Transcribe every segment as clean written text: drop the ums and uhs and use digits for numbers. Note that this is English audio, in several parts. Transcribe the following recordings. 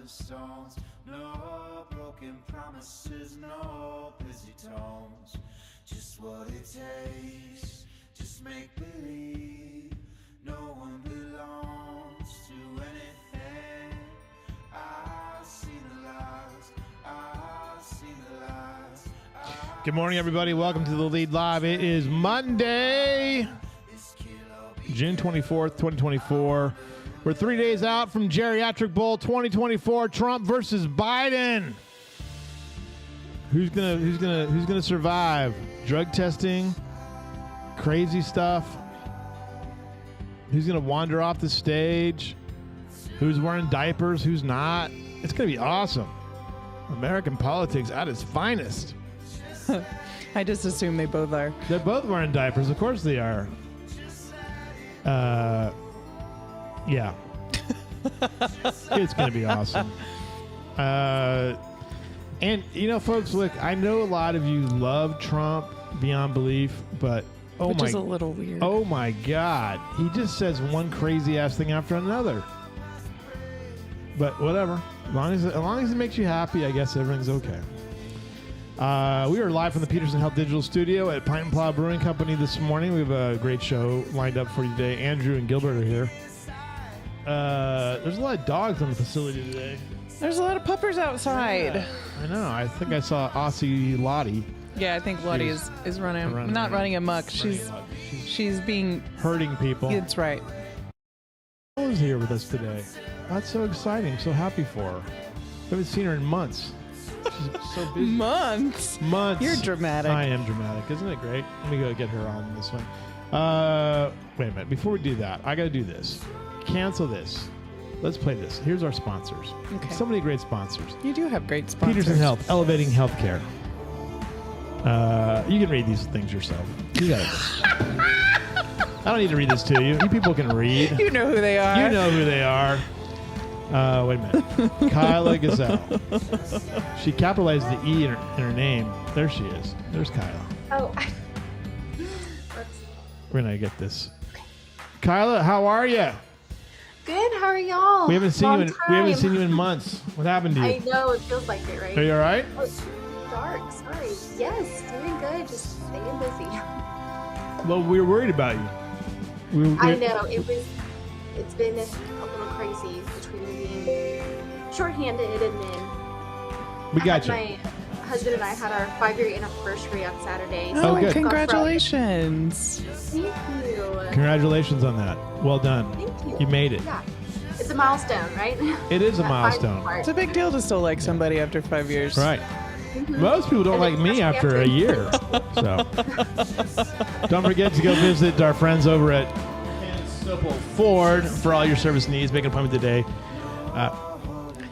stones, no broken promises, no busy tones. Just what it takes, just make believe. No one belongs to anything. I've seen the lies, I've seen the lies. Good morning, everybody. Welcome to The Lead Live. It is Monday, June 24th, 2024. We're 3 days out from Geriatric Bowl 2024. Trump versus Biden. Who's gonna survive? Drug testing, crazy stuff. Who's gonna wander off the stage? Who's wearing diapers? Who's not? It's gonna be awesome. American politics at its finest. I just assume they both are. They're both wearing diapers. Of course they are. Yeah. It's going to be awesome. And, you know, folks, look, I know a lot of you love Trump beyond belief, but Which is a little weird. Oh, my God. He just says one crazy-ass thing after another. But whatever. As long as it makes you happy, I guess everything's okay. We are live from the Peterson Health Digital Studio at Pint and Plow Brewing Company this morning. We have a great show lined up for you today. Andrew and Gilbert are here. There's a lot of dogs on the facility today. There's a lot of puppers outside. Yeah, I know. I think I saw Aussie Lottie. Yeah, I think Lottie is running amok. She's being hurting people. That's right. Is here with us today. That's so exciting. So happy for her. I haven't seen her in months. She's so busy. Months. You're dramatic. I am dramatic. Isn't it great? Let me go get her on this one. Wait a minute. Before we do that, I got to do this. Cancel this. Let's play this. Here's our sponsors. Okay. So many great sponsors. You do have great sponsors. Peterson Health, elevating healthcare. You can read these things yourself. You got it. I don't need to read this to you. You people can read. You know who they are. You know who they are. Wait a minute. Kyla Gazelle. She capitalized the E in her name. There she is. There's Kyla. Oh. We're going to get this. Kyla, how are you? Good. How are y'all? We haven't seen you in months. What happened to you? I know. It feels like it, right? Are you all right? Oh, it's dark. Sorry. Yes. Doing good. Just staying busy. Well, we were worried about you. I know. It's been a little crazy between being shorthanded and then we got you. My husband and I had our 5-year anniversary on Saturday. Oh, good. Congratulations. Thank you. Congratulations on that. Well done. Thank you. You made it. Yeah. It's a milestone, right? It is a That milestone. part. It's a big deal to still like somebody after 5 years. Right. Mm-hmm. Most people don't like me after a year. So don't forget to go visit our friends over at Ford for all your service needs. Make an appointment today.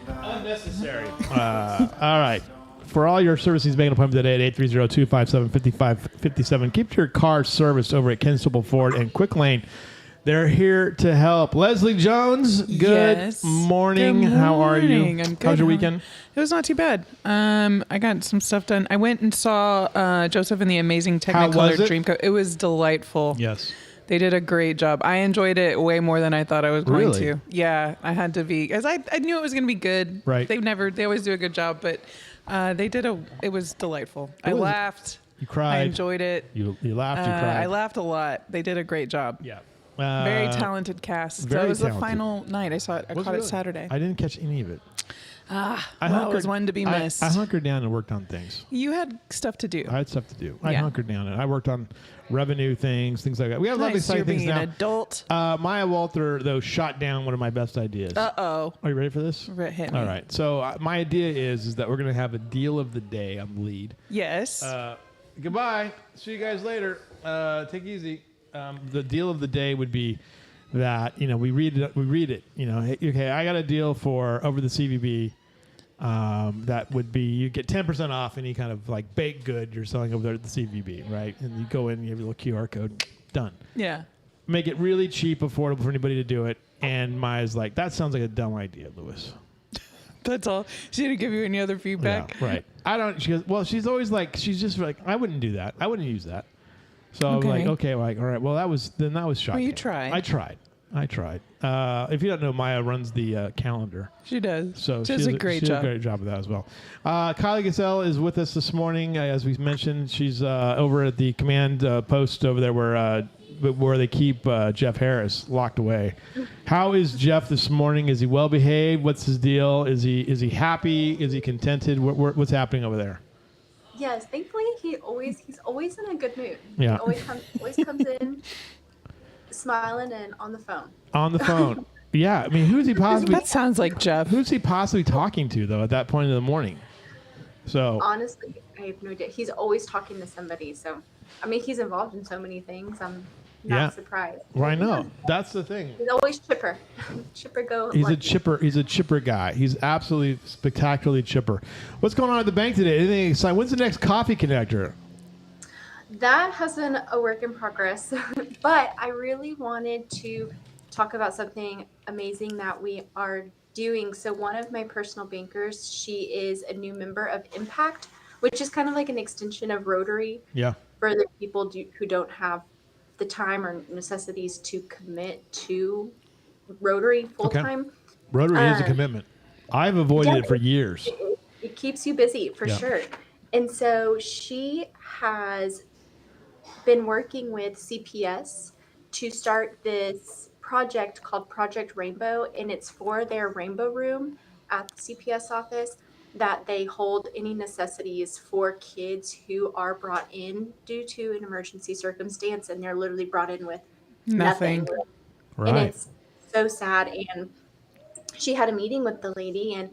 Unnecessary. All right. For all your service needs, make an appointment today at 830-257-5557. Keep your car serviced over at Ken Stoppel Ford and Quick Lane. They're here to help. Leslie Jones, good morning. How are you? I'm good. How's your weekend? It was not too bad. I got some stuff done. I went and saw Joseph and the Amazing Technicolor Dreamcoat. It was delightful. Yes. They did a great job. I enjoyed it way more than I thought I was going Really? to. Yeah, I had to be, as I knew it was going to be good. Right. They always do a good job, but it was delightful. I laughed. You cried. I enjoyed it. You laughed. You cried. I laughed a lot. They did a great job. Yeah. Very talented cast. very So it was talented. the final night. I saw it. I caught it Saturday. I didn't catch any of it. It was one to be missed. I hunkered down and worked on things. You had stuff to do. I had stuff to do. I Yeah. hunkered down and I worked on revenue things like that. We have a lot of Nice. You're exciting things being now. an adult. Maya Walther, though, shot down one of my best ideas. Uh-oh. Are you ready for this? Hit me. All right. So my idea is that we're going to have a deal of the day on the lead. Yes. Goodbye. See you guys later. Take it easy. The deal of the day would be that, we read it. Hey, okay, I got a deal for over the CVB. That would be you get 10% off any kind of like baked good you're selling over there at the CVB, right? And you go in, you have your little QR code, done. Yeah. Make it really cheap, affordable for anybody to do it. And Maya's like, that sounds like a dumb idea, Lewis. That's all. She didn't give you any other feedback? Yeah, right. She goes, well, she's always like, she's just like, I wouldn't do that. I wouldn't use that. So I'm like, okay, all right. Well, that was shocking. Well, you tried. I tried. I tried. If you don't know, Maya runs the calendar. She does. So she does a great job. She does a great job of that as well. Kylie Gazelle is with us this morning. As we mentioned, she's over at the command post over there where they keep Jeff Harris locked away. How is Jeff this morning? Is he well behaved? What's his deal? Is he happy? Is he contented? What's happening over there? Yes, thankfully he's always in a good mood. Yeah. He always comes in smiling and on the phone. On the phone. Yeah, I mean, who's he possibly? That sounds like Jeff. Who's he possibly talking to though at that point in the morning? So honestly, I have no idea. He's always talking to somebody. So, I mean, he's involved in so many things. I'm not surprised. Well, I know. That's the thing. He's always chipper. Chipper go. He's a chipper guy. He's absolutely spectacularly chipper. What's going on at the bank today? Anything exciting? When's the next coffee connector? That has been a work in progress, but I really wanted to talk about something amazing that we are doing. So one of my personal bankers, she is a new member of Impact, which is kind of like an extension of Rotary. Yeah. For the people who don't have the time or necessities to commit to Rotary full time. Okay. Rotary is a commitment. I've avoided it for years. It keeps you busy for sure. And so she has been working with CPS to start this project called Project Rainbow, and it's for their Rainbow Room at the CPS office that they hold any necessities for kids who are brought in due to an emergency circumstance, and they're literally brought in with nothing. Right. And it's so sad. And she had a meeting with the lady, and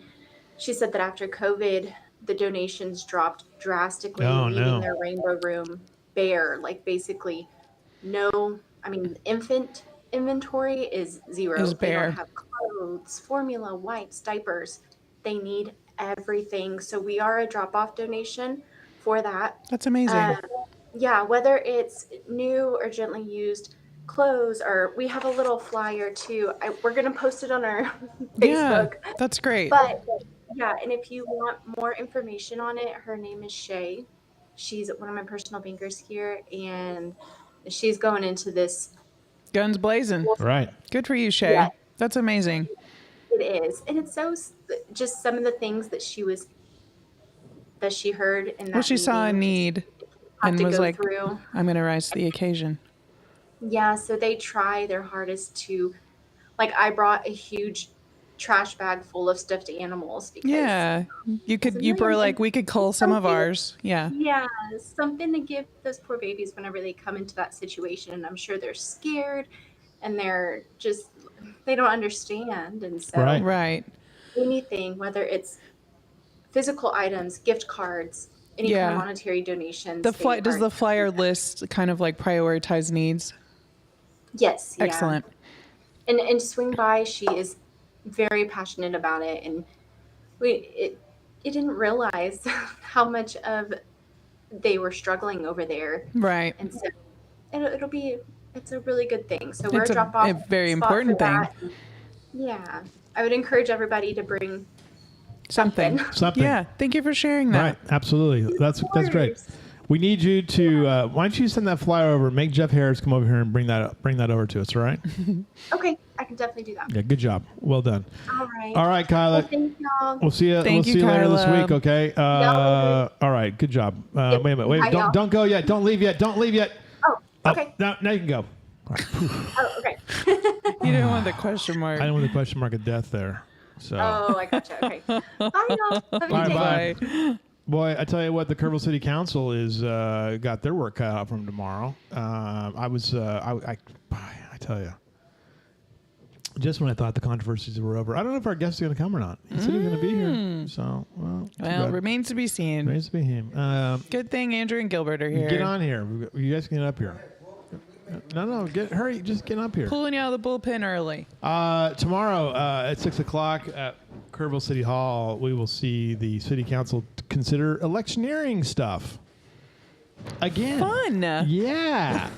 she said that after COVID, the donations dropped drastically, leaving their Rainbow Room bare. Like basically infant inventory is zero. They don't have clothes, formula, wipes, diapers. They need everything. So we are a drop-off donation for that. That's amazing. Whether it's new or gently used clothes, or we have a little flyer too. We're going to post it on our Facebook. Yeah, that's great. But and if you want more information on it, her name is Shay. She's one of my personal bankers here, and she's going into this guns blazing. Right. Good for you, Shay. Yeah. That's amazing. It is. And it's so just some of the things that she heard in that she saw a need and was like, through. I'm going to rise to the occasion. Yeah. So they try their hardest to, like, I brought a huge trash bag full of stuffed animals. Because you were like, we could cull some of ours. Yeah. Yeah. Something to give those poor babies whenever they come into that situation. And I'm sure they're scared and they're just, they don't understand. And so right. Anything, whether it's physical items, gift cards, any kind of monetary donations. Does the flyer list kind of like prioritize needs? Yes. Excellent. Yeah. And swing by, she is very passionate about it, and it didn't realize how much of they were struggling over there. Right. And so it's a really good thing. So we're a drop off. A very important thing. Yeah. I would encourage everybody to bring something. Yeah. Thank you for sharing that. Right. Absolutely. That's great. We need you to, why don't you send that flyer over, make Jeff Harris come over here and bring that over to us, all right? Okay. I can definitely do that. Yeah, good job. Well done. All right, Kyla. Well, thank y'all. We'll see you later this week, okay? All right, good job. Wait a minute. Don't go yet. Don't leave yet. Oh, okay. Now you can go. All right. Oh, okay. You didn't want the question mark. I didn't want the question mark of death there. So. Oh, I gotcha. Okay. Bye, y'all. Have a good day. Bye. Boy, I tell you what, the Kerrville City Council is got their work cut out from tomorrow. I tell you, just when I thought the controversies were over, I don't know if our guest is going to come or not. He said he's going to be here, so remains to be seen. Remains to be him. Good thing Andrew and Gilbert are here. Get on here. You guys can get up here. No, hurry! Just get up here. Pulling you out of the bullpen early. Tomorrow at 6:00 at Kerrville City Hall, we will see the City Council consider electioneering stuff again. Fun. Yeah.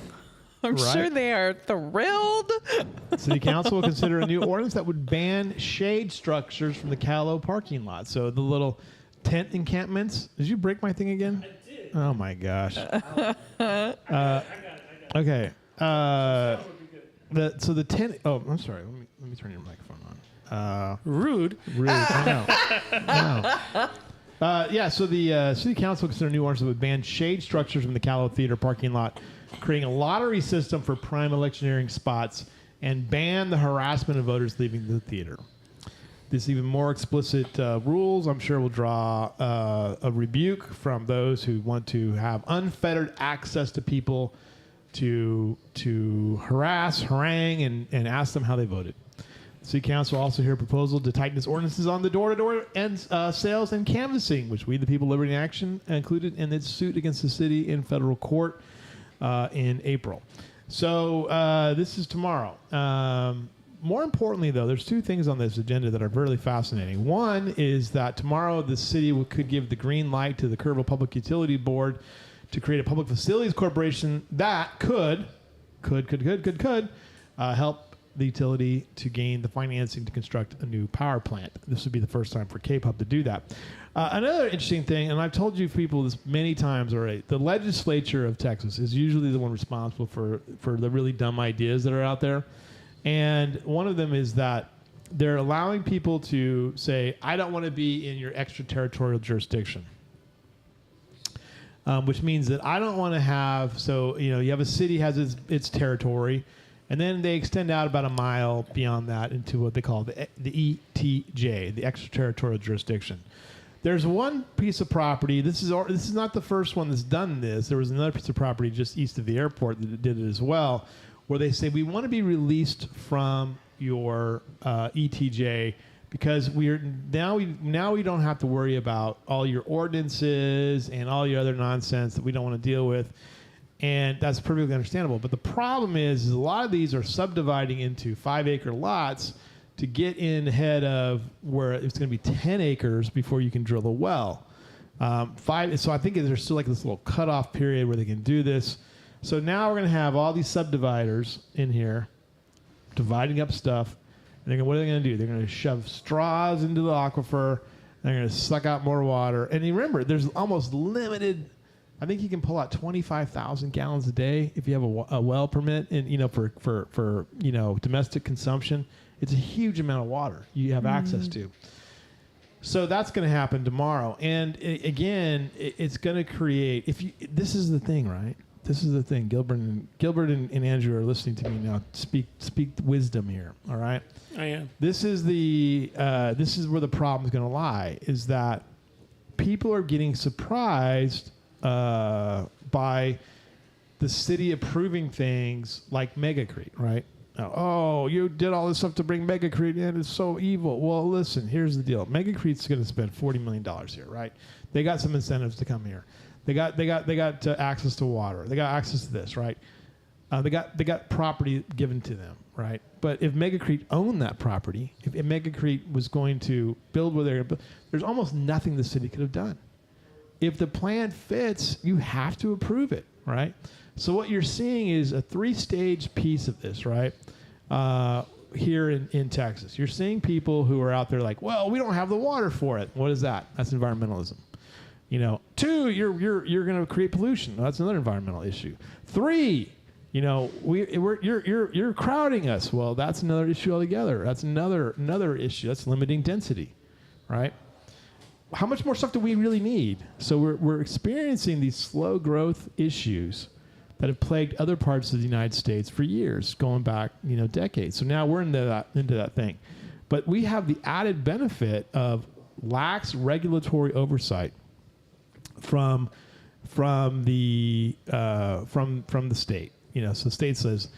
I'm sure they are thrilled. City Council will consider a new ordinance that would ban shade structures from the Callow parking lot. So the little tent encampments. Did you break my thing again? I did. Oh my gosh. Okay. So the 10. Oh, I'm sorry. Let me turn your microphone on. Rude. I know. Yeah. So the city council considered new ordinance would ban shade structures from the Callow Theater parking lot, creating a lottery system for prime electioneering spots, and ban the harassment of voters leaving the theater. This even more explicit rules, I'm sure, will draw a rebuke from those who want to have unfettered access to people to harass, harangue, and ask them how they voted. City Council also hear a proposal to tighten its ordinances on the door-to-door and sales and canvassing, which We the People Liberty in Action included in its suit against the city in federal court in April. So this is tomorrow. More importantly, though, there's two things on this agenda that are really fascinating. One is that tomorrow the city could give the green light to the Kerrville Public Utility Board to create a public facilities corporation that could help the utility to gain the financing to construct a new power plant. This would be the first time for K-Pub to do that. Another interesting thing, and I've told you people this many times already, the legislature of Texas is usually the one responsible for the really dumb ideas that are out there. And one of them is that they're allowing people to say, I don't want to be in your extraterritorial jurisdiction. Which means that I don't want to have, you have a city has its territory, and then they extend out about a mile beyond that into what they call the ETJ, the extraterritorial jurisdiction. There's one piece of property. This is not the first one that's done this. There was another piece of property just east of the airport that did it as well, where they say we want to be released from your ETJ because we don't have to worry about all your ordinances and all your other nonsense that we don't want to deal with, and that's perfectly understandable. But the problem is a lot of these are subdividing into 5-acre lots to get in ahead of where it's going to be 10 acres before you can drill the well. So I think there's still like this little cutoff period where they can do this. So now we're going to have all these subdividers in here dividing up stuff. And what are they going to do? They're going to shove straws into the aquifer. And they're going to suck out more water. And remember, there's almost limited. I think you can pull out 25,000 gallons a day if you have a well permit, and for domestic consumption. It's a huge amount of water you have access to. So that's going to happen tomorrow. And it's going to create. This is the thing, right? This is the thing. Gilbert and Andrew are listening to me now. Speak wisdom here. All right. I am. This is where the problem is going to lie. Is that people are getting surprised by the city approving things like Megacrete, right? Oh, you did all this stuff to bring Megacrete in. It's so evil. Well, listen. Here's the deal. Megacrete's going to spend $40 million here, right? They got some incentives to come here. They got access to water. They got access to this, right? They got property given to them, right? But if Megacrete owned that property, if Megacrete was going to build where they're, there's almost nothing the city could have done. If the plan fits, you have to approve it, right? So what you're seeing is a 3-stage piece of this, right? Here in Texas, you're seeing people who are out there like, well, we don't have the water for it. What is that? That's environmentalism. 2, you're going to create pollution. That's another environmental issue. 3, you're crowding us. Well, that's another issue altogether. That's another issue. That's limiting density, right? How much more stuff do we really need? So we're experiencing these slow growth issues that have plagued other parts of the United States for years, going back decades. So now we're into that thing, but we have the added benefit of lax regulatory oversight from the state. So the state says,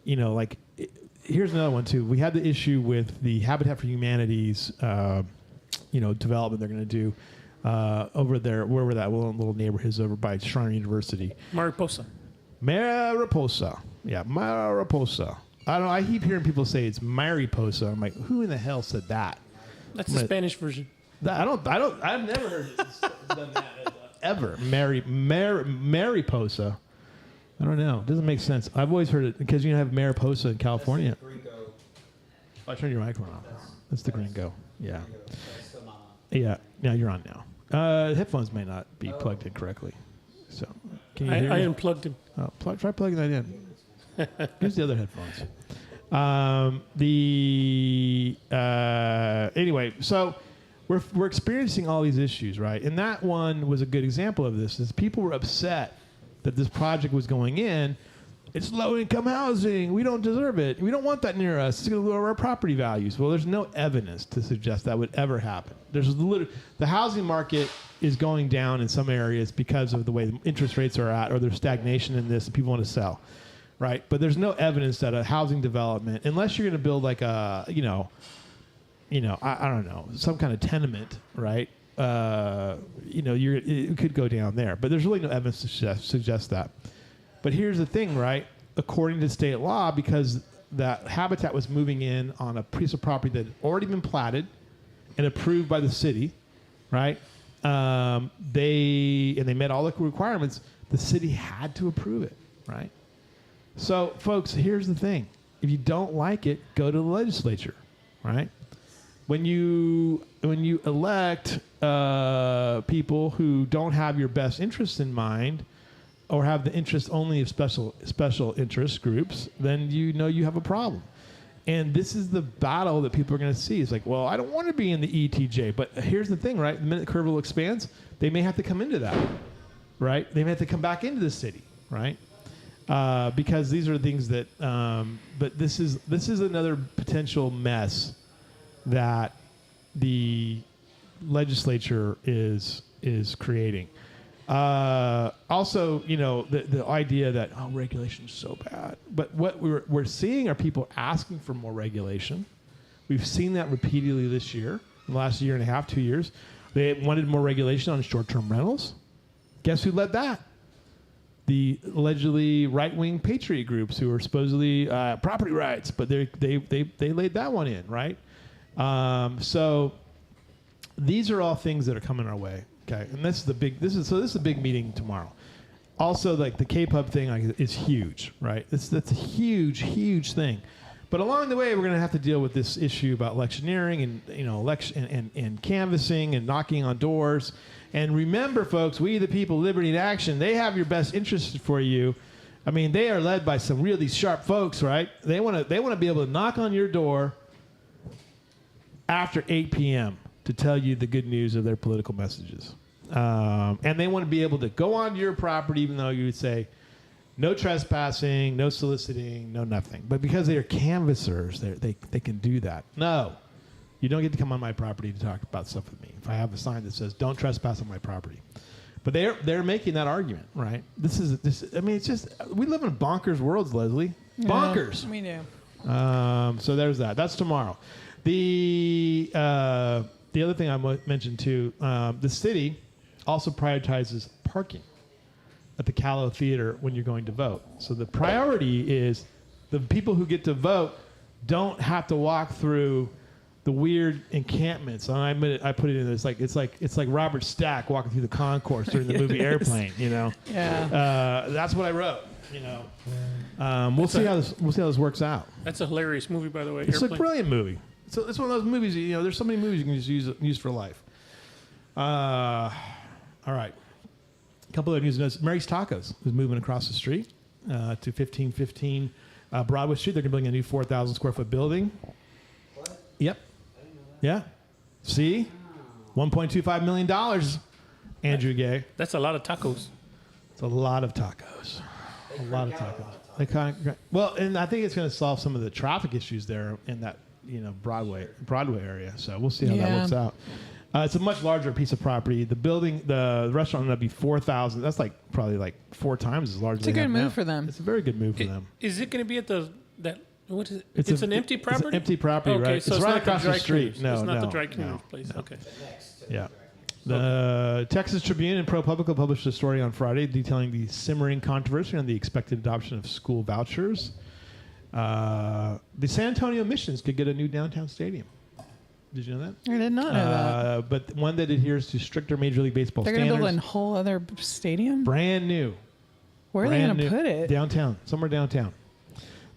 here's another one too. We had the issue with the Habitat for Humanity's development they're going to do over there, wherever that little neighborhood is over by Schreiner University. Mariposa. Yeah, Mariposa. I don't know. I keep hearing people say it's Mariposa. I'm like, who in the hell said that? That's the Spanish version. I've never heard it done that ever. Mariposa. I don't know. It doesn't make sense. I've always heard it because you have Mariposa in California. I turned your microphone off. That's the Gringo. Yeah. Yeah. Now you're on now. Headphones may not be plugged in correctly. So can you hear me? I unplugged him. Oh, try plugging that in. Use the other headphones. Anyway, so we're experiencing all these issues, right? And that one was a good example of this. Is people were upset that this project was going in. It's low-income housing. We don't deserve it. We don't want that near us. It's going to lower our property values. Well, there's no evidence to suggest that would ever happen. The housing market is going down in some areas because of the way the interest rates are at, or there's stagnation in this, and people want to sell, right? But there's no evidence that a housing development, unless you're going to build like a, I don't know, some kind of tenement, right? It could go down there. But there's really no evidence to suggest that. But here's the thing, right? According to state law, because that habitat was moving in on a piece of property that had already been platted and approved by the city, right? They met all the requirements. The city had to approve it, right? So, folks, here's the thing. If you don't like it, go to the legislature, right? When you elect people who don't have your best interests in mind, or have the interest only of special interest groups, then you have a problem. And this is the battle that people are going to see. It's like, well, I don't want to be in the ETJ. But here's the thing, right? The minute Kerrville expands, they may have to come into that, right? They may have to come back into the city, right? Because these are things that. But this is another potential mess that the legislature is creating. Also, the idea that regulation is so bad, but what we're seeing are people asking for more regulation. We've seen that repeatedly this year, in the last year and a half, 2 years. They wanted more regulation on short-term rentals. Guess who led that? The allegedly right-wing patriot groups who are supposedly property rights, but they laid that one in, right? So these are all things that are coming our way. Okay, and this is a big meeting tomorrow. Also, like the K-Pub thing is huge, right? That's a huge thing. But along the way, we're going to have to deal with this issue about electioneering and election and canvassing and knocking on doors. And remember, folks, we the people, Liberty and Action, they have your best interests for you. I mean, they are led by some really sharp folks, right? They want to be able to knock on your door after 8 p.m. to tell you the good news of their political messages. And they want to be able to go onto your property, even though you would say, no trespassing, no soliciting, no nothing. But because they are canvassers, they can do that. No, you don't get to come on my property to talk about stuff with me. If I have a sign that says, don't trespass on my property. But they're making that argument, right? It's just, we live in bonkers worlds, Leslie. Bonkers. We do. So there's that. That's tomorrow. The other thing I mentioned too, the city also prioritizes parking at the Callow Theater when you're going to vote. So the priority is the people who get to vote don't have to walk through the weird encampments. And I admit it, I put it in. It's like Robert Stack walking through the concourse during the movie Airplane. Yeah. That's what I wrote. We'll see how this works out. That's a hilarious movie, by the way. It's Airplane. a brilliant movie. So it's one of those movies. There's so many movies you can just use for life. All right. A couple of news notes. Mary's Tacos is moving across the street to 1515 Broadway Street. They're going to build a new 4,000 square foot building. What? Yep. I didn't know that. Yeah. See? $1.25 million, Andrew Gay. That's a lot of tacos. It's a lot of tacos. A lot of tacos. Well, and I think it's going to solve some of the traffic issues there in that Broadway area. So we'll see how that works out. It's a much larger piece of property. The restaurant will be 4,000. That's probably 4 times as large. It's a good move for them. It's a very good move for them. Is it going to be at what is it? It's an empty property? It's an empty property, okay, right? So it's right across the street. No, it's not the dry cleaners place. No. Okay. Yeah. The Texas Tribune and ProPublica published a story on Friday detailing the simmering controversy on the expected adoption of school vouchers. The San Antonio Missions could get a new downtown stadium. Did you know that? I did not know that. But one that adheres to stricter Major League Baseball They're standards. going to build a whole other stadium? Brand new. Where are they going to put it? Downtown. Somewhere downtown.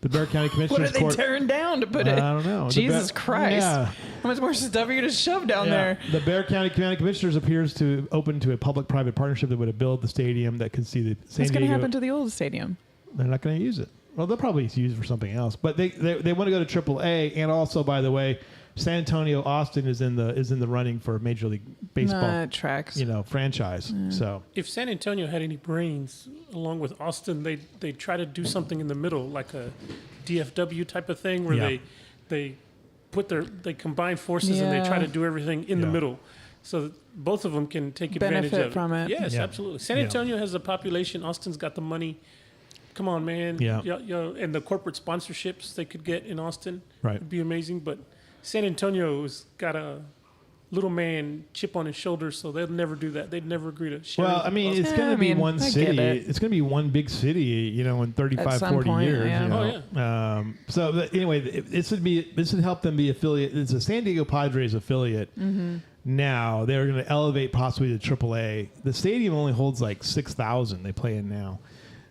The Bexar County Commissioners What are they tearing down to put it? I don't know. Jesus Christ. Yeah. How much more stuff are you going to shove down there? The Bexar County Commissioners appears to open to a public-private partnership that would build the stadium that could see the San Diego. What's going to happen to the old stadium? They're not going to use it. Well, they'll probably use it for something else. But they want to go to AAA, and also, by the way, San Antonio, Austin is in the running for Major League Baseball tracks. Franchise. So if San Antonio had any brains, along with Austin, they try to do something in the middle, like a DFW type of thing, where they combine forces and they try to do everything in the middle, so that both of them can take advantage of it. From it. Yes, absolutely. San Antonio has the population. Austin's got the money. Come on, man. Yeah. And the corporate sponsorships they could get in Austin would be amazing. But San Antonio's got a little man chip on his shoulder, so they'll never do that. They'd never agree to share. Well, I mean, it's going to be one city. It's going to be one big city, in 35, 40 years. Anyway, this would help them be affiliate. It's a San Diego Padres affiliate. Mm-hmm. Now they're going to elevate possibly to AAA. The stadium only holds like 6,000. They play in now.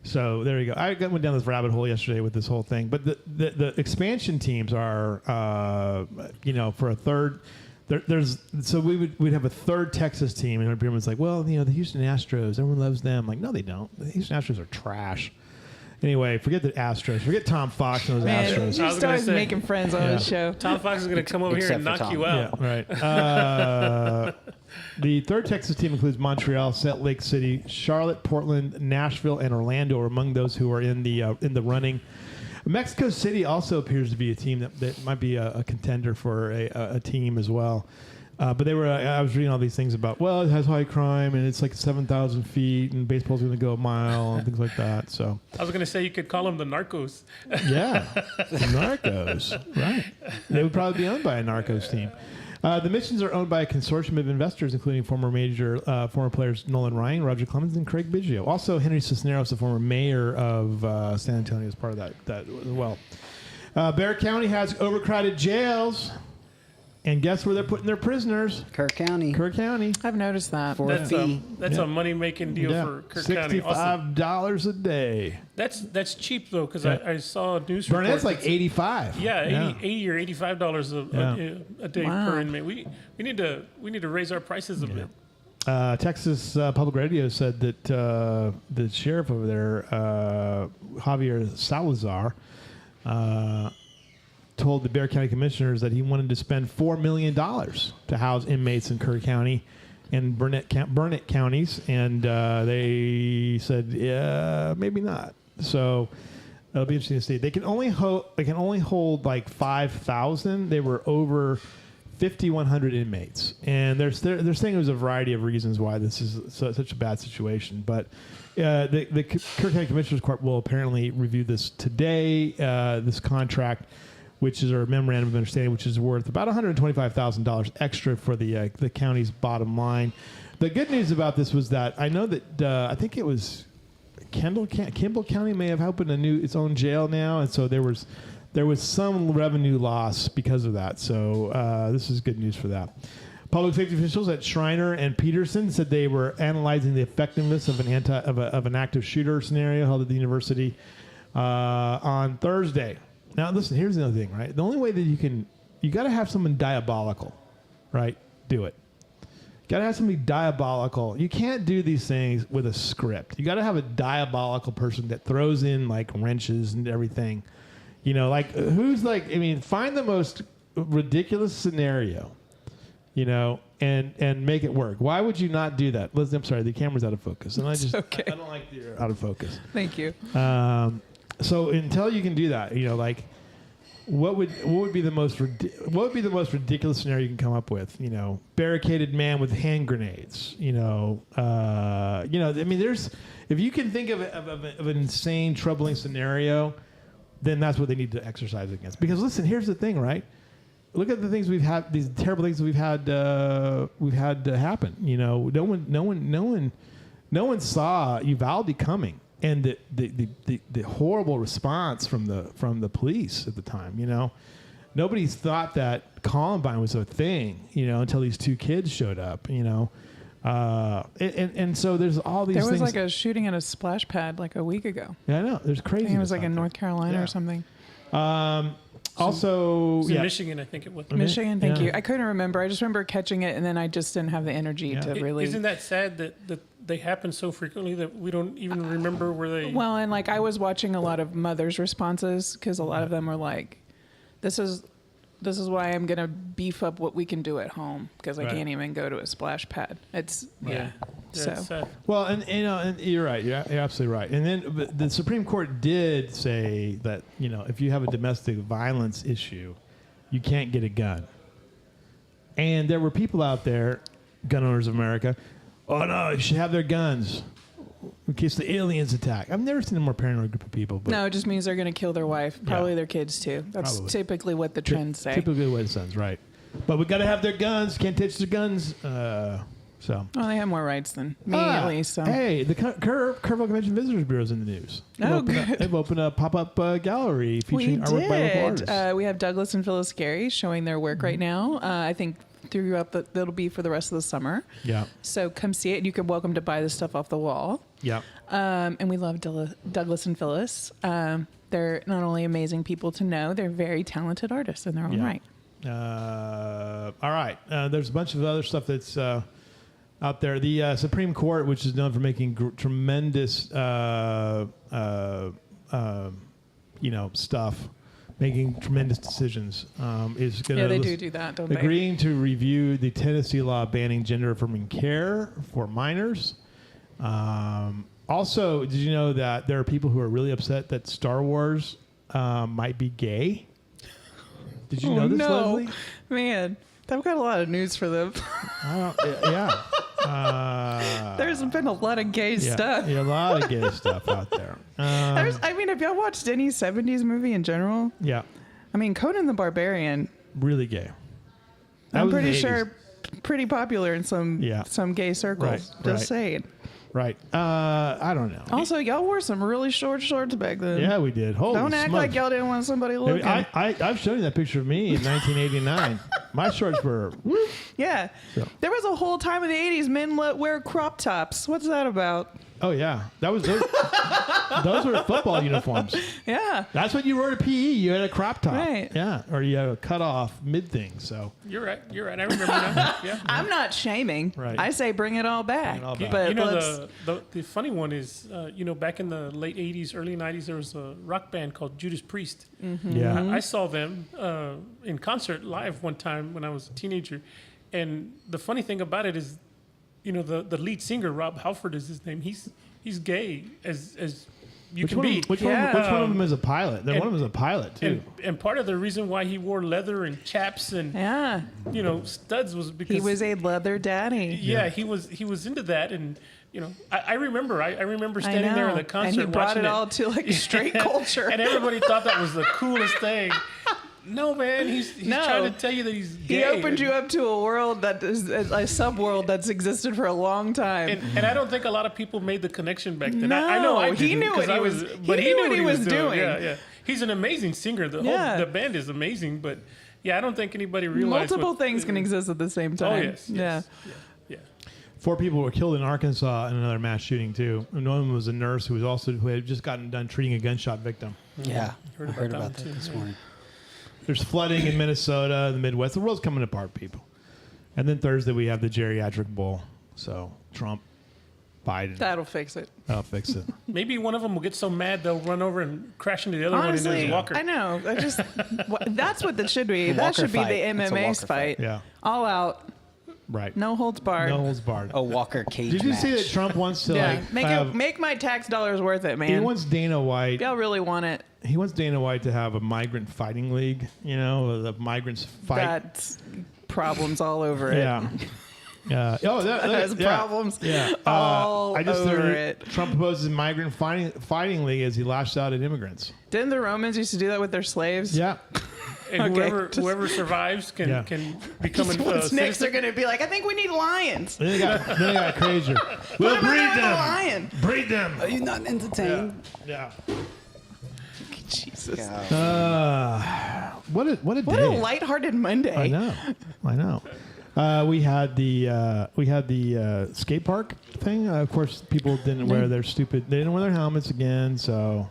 So there you go. I went down this rabbit hole yesterday with this whole thing. But the expansion teams are, for a third. We'd have a third Texas team, and everyone's like, well, the Houston Astros, everyone loves them. Like, no, they don't. The Houston Astros are trash. Anyway, forget the Astros. Forget Tom Fox and those Astros. You started making friends on this show. Tom Fox is going to come over here and knock you out. Yeah, right. The third Texas team includes Montreal, Salt Lake City, Charlotte, Portland, Nashville, and Orlando are among those who are in the running. Mexico City also appears to be a team that might be a contender for a team as well. But I was reading all these things about, it has high crime and it's like 7,000 feet and baseball's going to go a mile and things like that. So I was going to say you could call them the Narcos. Yeah, the Narcos, right. They would probably be owned by a Narcos team. The missions are owned by a consortium of investors, including former players Nolan Ryan, Roger Clemens, and Craig Biggio. Also, Henry Cisneros, the former mayor of San Antonio, is part of that as well. Bexar County has overcrowded jails. And guess where they're putting their prisoners? Kerr County. I've noticed that. For a fee. That's a money-making deal for Kerr County. $65 a day. That's cheap, though, because I saw a news report. Burnett's like $85. Yeah, $80 or $85 a day per inmate. We need to raise our prices a bit. Texas Public Radio said that the sheriff over there, Javier Salazar, told the Bexar County commissioners that he wanted to spend $4 million to house inmates in Kerr County and Burnett counties, and they said, maybe not. So it'll be interesting to see. They can only hold like 5,000. They were over 5,100 inmates, and they're saying there's a variety of reasons why this is such a bad situation, but. The Kerr County Commissioners Court will apparently review this today. This contract, which is a memorandum of understanding, which is worth about $125,000 extra for the county's bottom line. The good news about this was that I know that I think it was Kimball County may have opened its own jail now, and so there was some revenue loss because of that. So this is good news for that. Public safety officials at Schreiner and Peterson said they were analyzing the effectiveness of an active shooter scenario held at the university on Thursday. Now, listen, here's the other thing, right? The only way that you got to have someone diabolical, right? Do it. Got to have somebody diabolical. You can't do these things with a script. You got to have a diabolical person that throws in like wrenches and everything. Find the most ridiculous scenario. And make it work. Why would you not do that? Listen, I'm sorry, the camera's out of focus, and I don't like that you're out of focus. Thank you. So until you can do that, what would be the most ridiculous scenario you can come up with? Barricaded man with hand grenades. There's if you can think of an insane, troubling scenario, then that's what they need to exercise against. Because listen, here's the thing, right? Look at the things we've had; these terrible things we've had happen. No one saw Uvalde coming, and the horrible response from the police at the time. Nobody thought that Columbine was a thing. Until these two kids showed up. And so there's all these. There was things. like a shooting at a splash pad like a week ago. Yeah, I know. There's crazy. I think it was like in North Carolina or something. Also, It's in Michigan, I think it was. Michigan, thank Yeah. you. I couldn't remember. I just remember catching it, and then I just didn't have the energy to really. Isn't that sad that they happen so frequently that we don't even remember where they... Well, and like I was watching a lot of mothers' responses because a lot of them were like, this is why I'm going to beef up what we can do at home because I can't even go to a splash pad. It's, it's so. sad. Well, and you're right. You're absolutely right. And then but the Supreme Court did say that, if you have a domestic violence issue, you can't get a gun. And there were people out there, gun owners of America, oh no, you should have their guns in case the aliens attack. I've never seen a more paranoid group of people. But No, it just means they're going to kill their wife, probably their kids too. That's typically what the trends say. Typically what it says, right. But we got to have their guns. Can't touch their guns. So. Well, they have more rights than me, at least. So. Hey, the Kerrville Convention Visitors Bureau is in the news. Good. They've opened a pop-up gallery featuring We artwork by local did. artists. We have Douglas and Phyllis Gary showing their work right now. I think that'll be for the rest of the summer. Yeah. So come see it. You can welcome to buy the stuff off the wall. Yeah. And we love Douglas and Phyllis. They're not only amazing people to know, they're very talented artists in their own right. All right. There's a bunch of other stuff that's out there. The Supreme Court, which is known for making tremendous, stuff, making tremendous decisions, is going to... Yeah, they do that, don't they? Agreeing to review the Tennessee law banning gender-affirming care for minors. Also, did you know that there are people who are really upset that Star Wars might be gay? Did you know this, Leslie? Man, I've got a lot of news for them. Yeah. There's been a lot of gay stuff. Yeah, a lot of gay stuff out there. Have y'all watched any 70s movie in general? Yeah. I mean, Conan the Barbarian. Really gay. I'm pretty sure pretty popular in some gay circles. Just saying. Right. I don't know. Also, y'all wore some really short shorts back then. Yeah, we did. Holy Don't act smokes. like y'all didn't want somebody looking. I've shown you that picture of me in 1989. My shorts were... Yeah. So. There was a whole time in the 80s men wear crop tops. What's that about? Oh, yeah. Those were football uniforms. Yeah. That's what you wore to PE. You had a crop top. Right. Yeah. Or you had a cut off mid thing. So You're right. I remember that. Yeah. I'm not shaming. Right. I say bring it all back. Bring it all back. But the funny one is, back in the late 80s, early 90s, there was a rock band called Judas Priest. Mm-hmm. Yeah. I saw them in concert live one time when I was a teenager. And the funny thing about it is, the lead singer, Rob Halford is his name. He's gay as you can be. Which one of them is a pilot? One of them is a pilot too. And part of the reason why he wore leather and chaps and studs was because he was a leather daddy. Yeah, he was into that, and I remember standing there in the concert and he brought watching it all to like straight culture, and everybody thought that was the coolest thing. No, man, he's trying to tell you that he's gay. He opened you up to a world that is a sub-world that's existed for a long time. And I don't think a lot of people made the connection back then. No, I know I didn't. he knew what he was. But he knew what he was doing. Yeah. He's an amazing singer. The band is amazing, but I don't think anybody realized multiple things can exist at the same time. Oh yes. Yeah. 4 people were killed in Arkansas in another mass shooting too. And one of them was a nurse who had just gotten done treating a gunshot victim. Yeah, I heard about that this morning. There's flooding in Minnesota, the Midwest. The world's coming apart, people. And then Thursday we have the geriatric bowl. So Trump, Biden. That'll fix it. That'll fix it. Maybe one of them will get so mad they'll run over and crash into the other Honestly, one in his walker. I know. That's what that should be. That should be the MMA fight. Yeah. All out. Right. No holds barred. No holds barred. A Walker cage Did you match. see that Trump wants to make my tax dollars worth it, man. He wants Dana White. Y'all really want it. He wants Dana White to have a migrant fighting league. The migrants fight. That's problems all over it. Yeah. Yeah. Oh, that has problems. Yeah. All over it. Trump proposes a migrant fighting league as he lashed out at immigrants. Didn't the Romans used to do that with their slaves? Yeah. And whoever survives can become a snakes are going to be like, I think we need lions. Then they got crazier. We'll breed them. Lion. Breed them. Are you not entertained? Yeah. Jesus. What a day. What a lighthearted Monday. I know. We had the skate park thing. Of course, people didn't wear their helmets again. So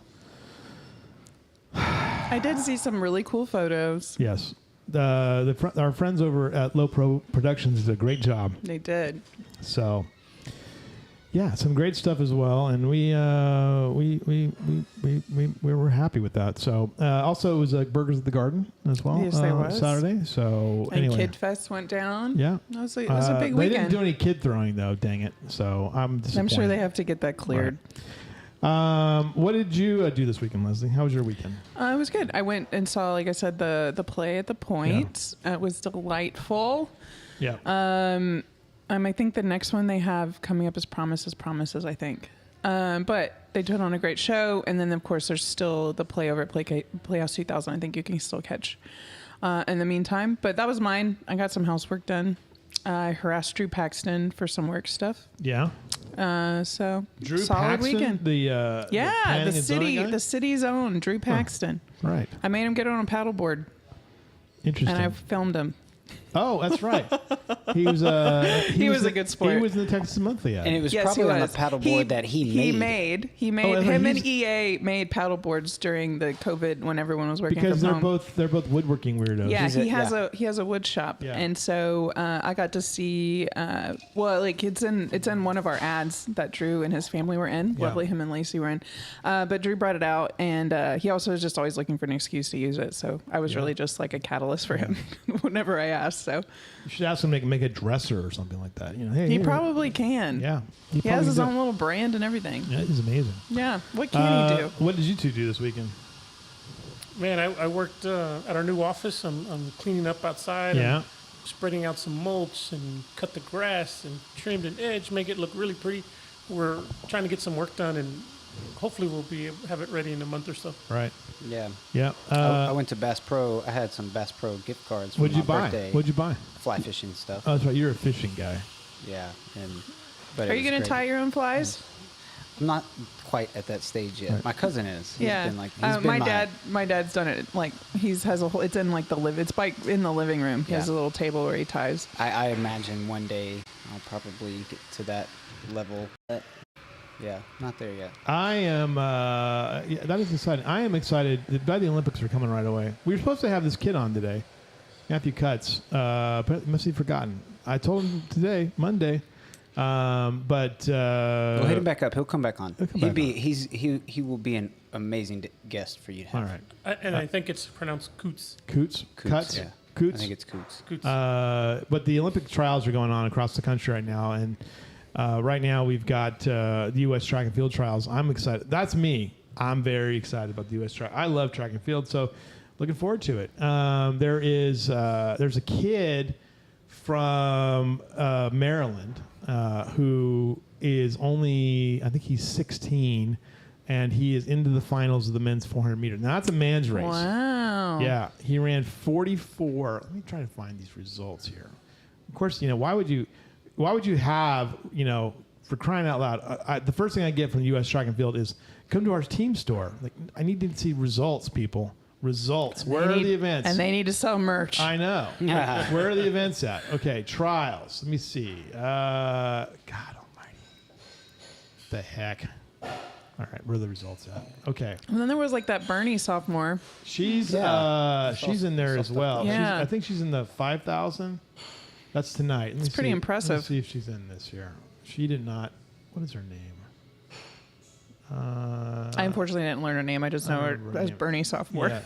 I did see some really cool photos. Yes. Our friends over at Low Pro Productions did a great job. They did. So, yeah, some great stuff as well, and we were happy with that. So, also it was Burgers at the Garden as well. Yes, there was Saturday. So And anyway, Kid Fest went down. yeah, It was a big they weekend. didn't do any kid throwing though. Dang it! So I'm disappointed. I'm sure they have to get that cleared. What did you do this weekend, Leslie? How was your weekend? It was good. I went and saw, like I said, the play at the Point. It was delightful. Yeah. I think the next one they have coming up is Promises, I think. But they put on a great show. And then, of course, there's still the play over at Playhouse 2000. I think you can still catch in the meantime. But that was mine. I got some housework done. I harassed Drew Paxton for some work stuff. Yeah. So Drew solid Paxton, weekend. The city's own Drew Paxton. Huh. Right. I made him get on a paddleboard. Interesting. And I filmed him. Oh, that's right. He was He was a good sport. He was in the Texas Monthly ad. And it was Yes, probably he on the was. paddleboard that he made. He made Oh, him and he's- EA made paddleboards during the COVID when everyone was working because from home. they're both woodworking weirdos. Yeah, He's he has a wood shop, Yeah. and so I got to see. It's in one of our ads that Drew and his family were in. Yeah. Lovely, him and Lacey were in. But Drew brought it out, and he also was just always looking for an excuse to use it. So I was really just like a catalyst for him whenever I asked. So You should ask him to make a dresser or something like that. You know, hey, he here. probably can. Yeah. He has probably his do. own little brand and everything. Yeah, he's amazing. Yeah. What can he do? What did you two do this weekend? Man, I worked at our new office. I'm cleaning up outside. Yeah. I'm spreading out some mulch and cut the grass and trimmed an edge, make it look really pretty. We're trying to get some work done, and hopefully we'll have it ready in a month or so. Right. Yeah. Yeah. I went to Bass Pro. I had some Bass Pro gift cards for What'd my you buy? birthday. What'd you buy? Fly fishing stuff. Oh, that's right. You're a fishing guy. Yeah. But Are you going to tie your own flies? I'm not quite at that stage yet. Right. My cousin is. He's Yeah. been like, he's been My dad's done it. Like has a whole. It's in like in the living room. He has a Yeah. little table where he ties. I imagine one day I'll probably get to that level. But yeah, not there yet. I am. That is exciting. I am excited. By the Olympics are coming right away. We were supposed to have this kid on today, Matthew Kutz. But must have forgotten. I told him today, Monday. But We'll hit him back up. He'll come back on. He'll come back on. He will be an amazing guest for you to have. all right, I think it's pronounced Kutz. Kutz. Yeah. Kutz. I think it's Coots. Kutz. But the Olympic trials are going on across the country right now, and right now we've got the U.S. track and field trials. I'm excited. That's me. I'm very excited about the U.S. track. I love track and field, so looking forward to it. There's a kid from Maryland who is only, I think he's 16, and he is into the finals of the men's 400 meter. Now that's a man's race. Wow. Yeah, he ran 44. Let me try to find these results here. Of course, why would you have, for crying out loud, the first thing I get from the U.S. track and field is come to our team store. Like, I need to see results, people. Results. Where are the events? And they need to sell merch. I know. Where are the events at? Okay, trials. Let me see. God almighty. The heck. All right, where are the results at? Okay. And then there was like that Bernie sophomore. She's in there as well. Yeah. I think she's in the 5,000. That's tonight. It's pretty impressive. Let's see if she's in this year. She did not. What is her name? I unfortunately didn't learn her name. I just know her as Bernie sophomore. Yeah,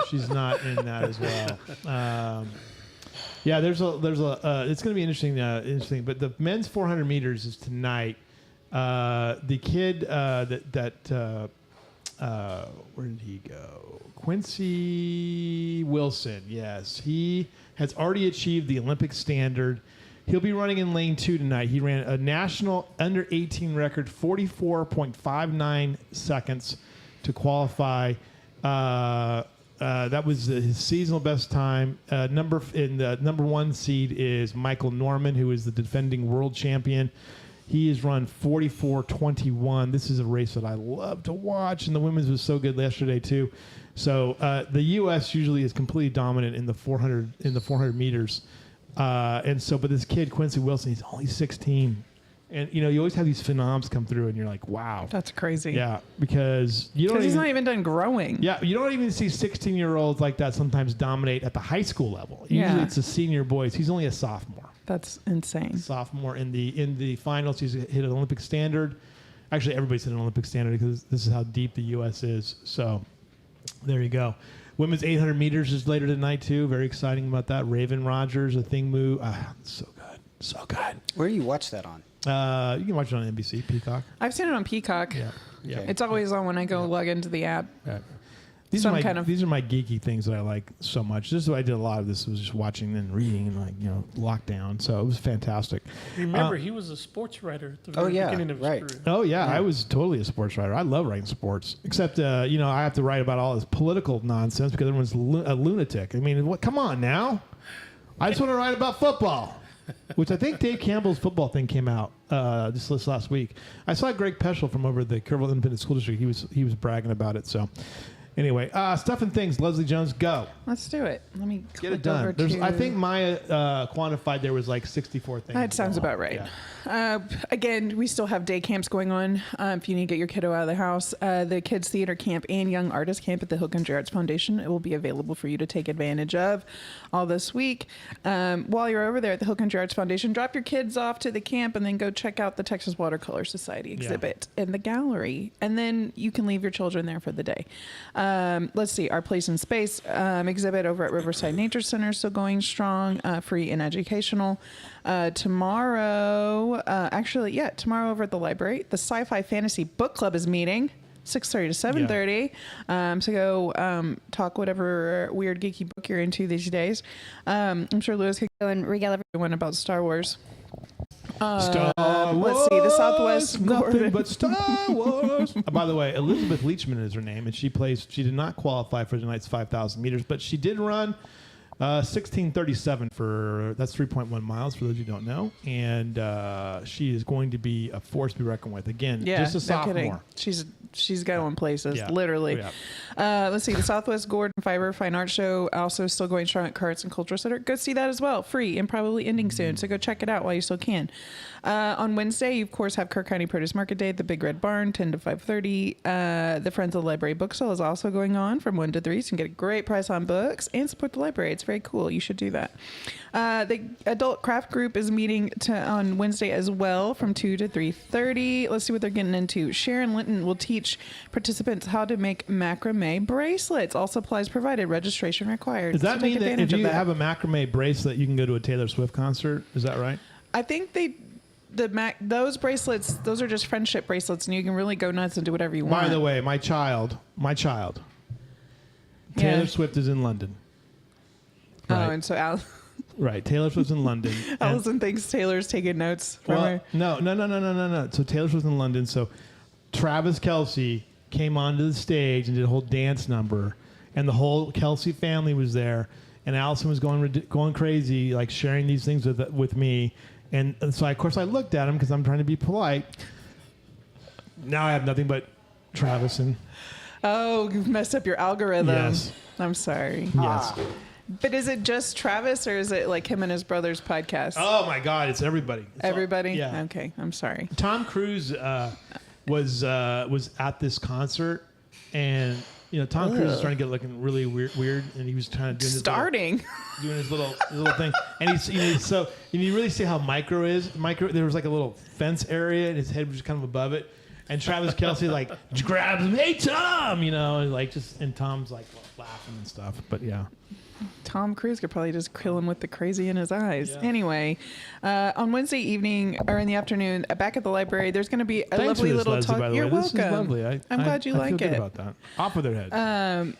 she's not in that as well. Yeah, there's a. It's going to be interesting. But the men's 400 meters is tonight. The kid where did he go? Quincy Wilson. Yes, he has already achieved the Olympic standard. He'll be running in lane 2 tonight. He ran a national under 18 record, 44.59 seconds to qualify. That was his seasonal best time. The number 1 seed is Michael Norman, who is the defending world champion. He has run 44.21. This is a race that I love to watch, and the women's was so good yesterday too. So the U.S. usually is completely dominant in the 400 meters. But this kid Quincy Wilson, he's only 16. And, you always have these phenoms come through and you're like, wow. That's crazy. Yeah, because you don't Because he's not even done growing. Yeah, you don't even see 16-year-olds like that sometimes dominate at the high school level. Usually it's the senior boys. He's only a sophomore. That's insane. Sophomore in the finals. He's hit an Olympic standard. Actually, everybody's hit an Olympic standard because this is how deep the U.S. is. So there you go. Women's 800 meters is later tonight, too. Very exciting about that. Raven Rogers, a thing move. So good. So good. Where do you watch that on? You can watch it on NBC, Peacock. I've seen it on Peacock. Yeah. Okay. It's always on when I go log into the app. Yeah. These are my geeky things that I like so much. This is what I did a lot of this was just watching and reading and lockdown. So it was fantastic. Remember, he was a sports writer at the very beginning of his career. Oh yeah, I was totally a sports writer. I love writing sports. Except I have to write about all this political nonsense because everyone's a lunatic. I mean, what? Come on now. I just want to write about football. Which I think Dave Campbell's football thing came out this last week. I saw Greg Peschel from over at the Kerrville Independent School District. He was bragging about it. So anyway, stuff and things. Leslie Jones, go. Let's do it. Let me Get it done. I think Maya quantified there was like 64 things. That sounds about right. Yeah. Again, we still have day camps going on. If you need to get your kiddo out of the house, the Kids Theater Camp and Young Artist Camp at the Hill Country Arts Foundation, it will be available for you to take advantage of all this week. While you're over there at the Hill Country Arts Foundation, drop your kids off to the camp and then go check out the Texas Watercolor Society exhibit in the gallery. And then you can leave your children there for the day. Let's see, our Place in Space exhibit over at Riverside Nature Center is still going strong, free and educational. Tomorrow over at the library, the Sci-Fi Fantasy Book Club is meeting 6:30 to 7:30. So go talk whatever weird geeky book you're into these days. I'm sure Lewis could go and regale everyone about Star Wars. Star Wars. Let's see, the Southwest Nothing but Star Wars. By the way, Elizabeth Leachman is her name, and she did not qualify for tonight's 5,000 meters, but she did run 16:37 that's 3.1 miles for those who don't know, and she is going to be a force to be reckoned with. Again, just a sophomore. Kidding. She's going places, Yeah. literally. Yeah. Let's see, the Southwest Gordon Fiber Fine Art Show also still going strong at Carts and Cultural Center. Go see that as well, free and probably ending soon. So go check it out while you still can. On Wednesday, you of course have Kerr County Produce Market Day at the Big Red Barn, 10 to 5:30. The Friends of the Library Book Sale is also going on from 1 to 3. So you can get a great price on books and support the library. It's very cool. You should do that. The Adult Craft Group is meeting on Wednesday as well from 2 to 3:30. Let's see what they're getting into. Sharon Linton will teach participants how to make macrame bracelets. All supplies provided. Registration required. Does that So take mean that advantage if of you that. have a macrame bracelet, you can go to a Taylor Swift concert? Is that right? I think those bracelets, those are just friendship bracelets, and you can really go nuts and do whatever you want. By the way, my child, Taylor Swift is in London. Right. Oh, and so Right, Taylor Swift's in London. Allison thinks Taylor's taking notes from her. No. So Taylor Swift's in London. So Travis Kelce came onto the stage and did a whole dance number, and the whole Kelce family was there, and Allison was going crazy, like sharing these things with me, and so of course I looked at him because I'm trying to be polite. Now I have nothing but Travis and. Oh, you've messed up your algorithm. Yes. I'm sorry. Yes. But is it just Travis, or is it like him and his brother's podcast? Oh my God! It's everybody. Everybody? Yeah. Okay, I'm sorry. Tom Cruise was at this concert, and Tom Cruise is starting to get looking really weird, and he was trying to do his little thing, and he's so you really see how micro is. There was like a little fence area, and his head was kind of above it, and Travis Kelce like grabs him, hey Tom, and Tom's like laughing and stuff, but yeah. Tom Cruise could probably just kill him with the crazy in his eyes. Yeah. Anyway, on Wednesday evening or in the afternoon, back at the library, there's going to be a lovely little Leslie, talk. by the You're way. welcome. This is lovely. I'm glad you like I feel it. good about that. Off with their heads.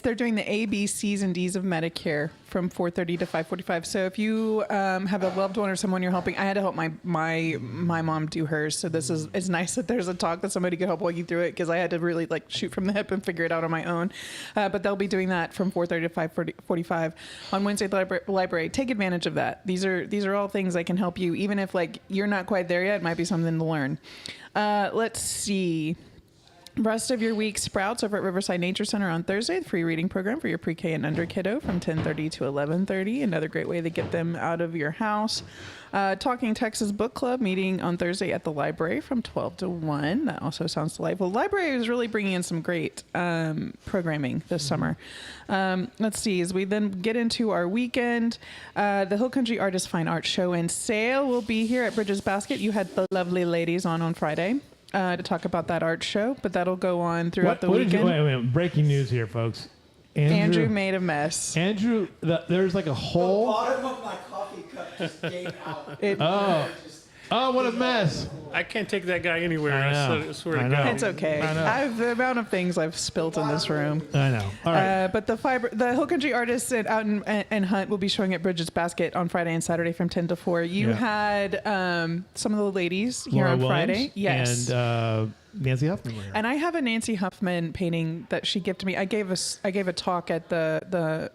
They're doing the A, B, C's, and D's of Medicare from 4:30 to 5:45. So if you have a loved one or someone you're helping, I had to help my mom do hers. So it's nice that there's a talk that somebody could help walk you through it, because I had to really shoot from the hip and figure it out on my own. But they'll be doing that from 4:30 to 5:45 on Wednesday at the library. Take advantage of that. These are all things that can help you, even if you're not quite there yet. It might be something to learn. Let's see. Rest of your week sprouts over at Riverside Nature Center on Thursday, the free reading program for your pre-K and under kiddo from 10:30 to 11:30. Another great way to get them out of your house. Talking Texas Book Club meeting on Thursday at the library from 12 to 1. That also sounds delightful. The library is really bringing in some great programming this summer. Let's see, as we then get into our weekend, the Hill Country Artist Fine Art Show and Sale will be here at Bridges Basket. You had the lovely ladies on Friday. To talk about that art show, but that'll go on throughout the weekend. Wait, breaking news here, folks. Andrew made a mess. Andrew, there's like a hole. The bottom of my coffee cup just gave out. Oh, what a mess. I can't take that guy anywhere. I swear to I know. God. It's okay. The amount of things I've spilt in this room. I know. All right. But the Hill Country Artists out and Hunt will be showing at Bridges Basket on Friday and Saturday from 10 to 4. You had some of the ladies here Laura on Williams Friday. Yes. And Nancy Huffman were here. And I have a Nancy Huffman painting that she gifted me. I gave a talk at the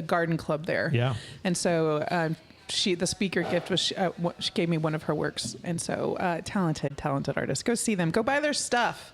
garden club there. Yeah. And so the speaker gift was she gave me one of her works, and so talented artists. Go see them. Go buy their stuff.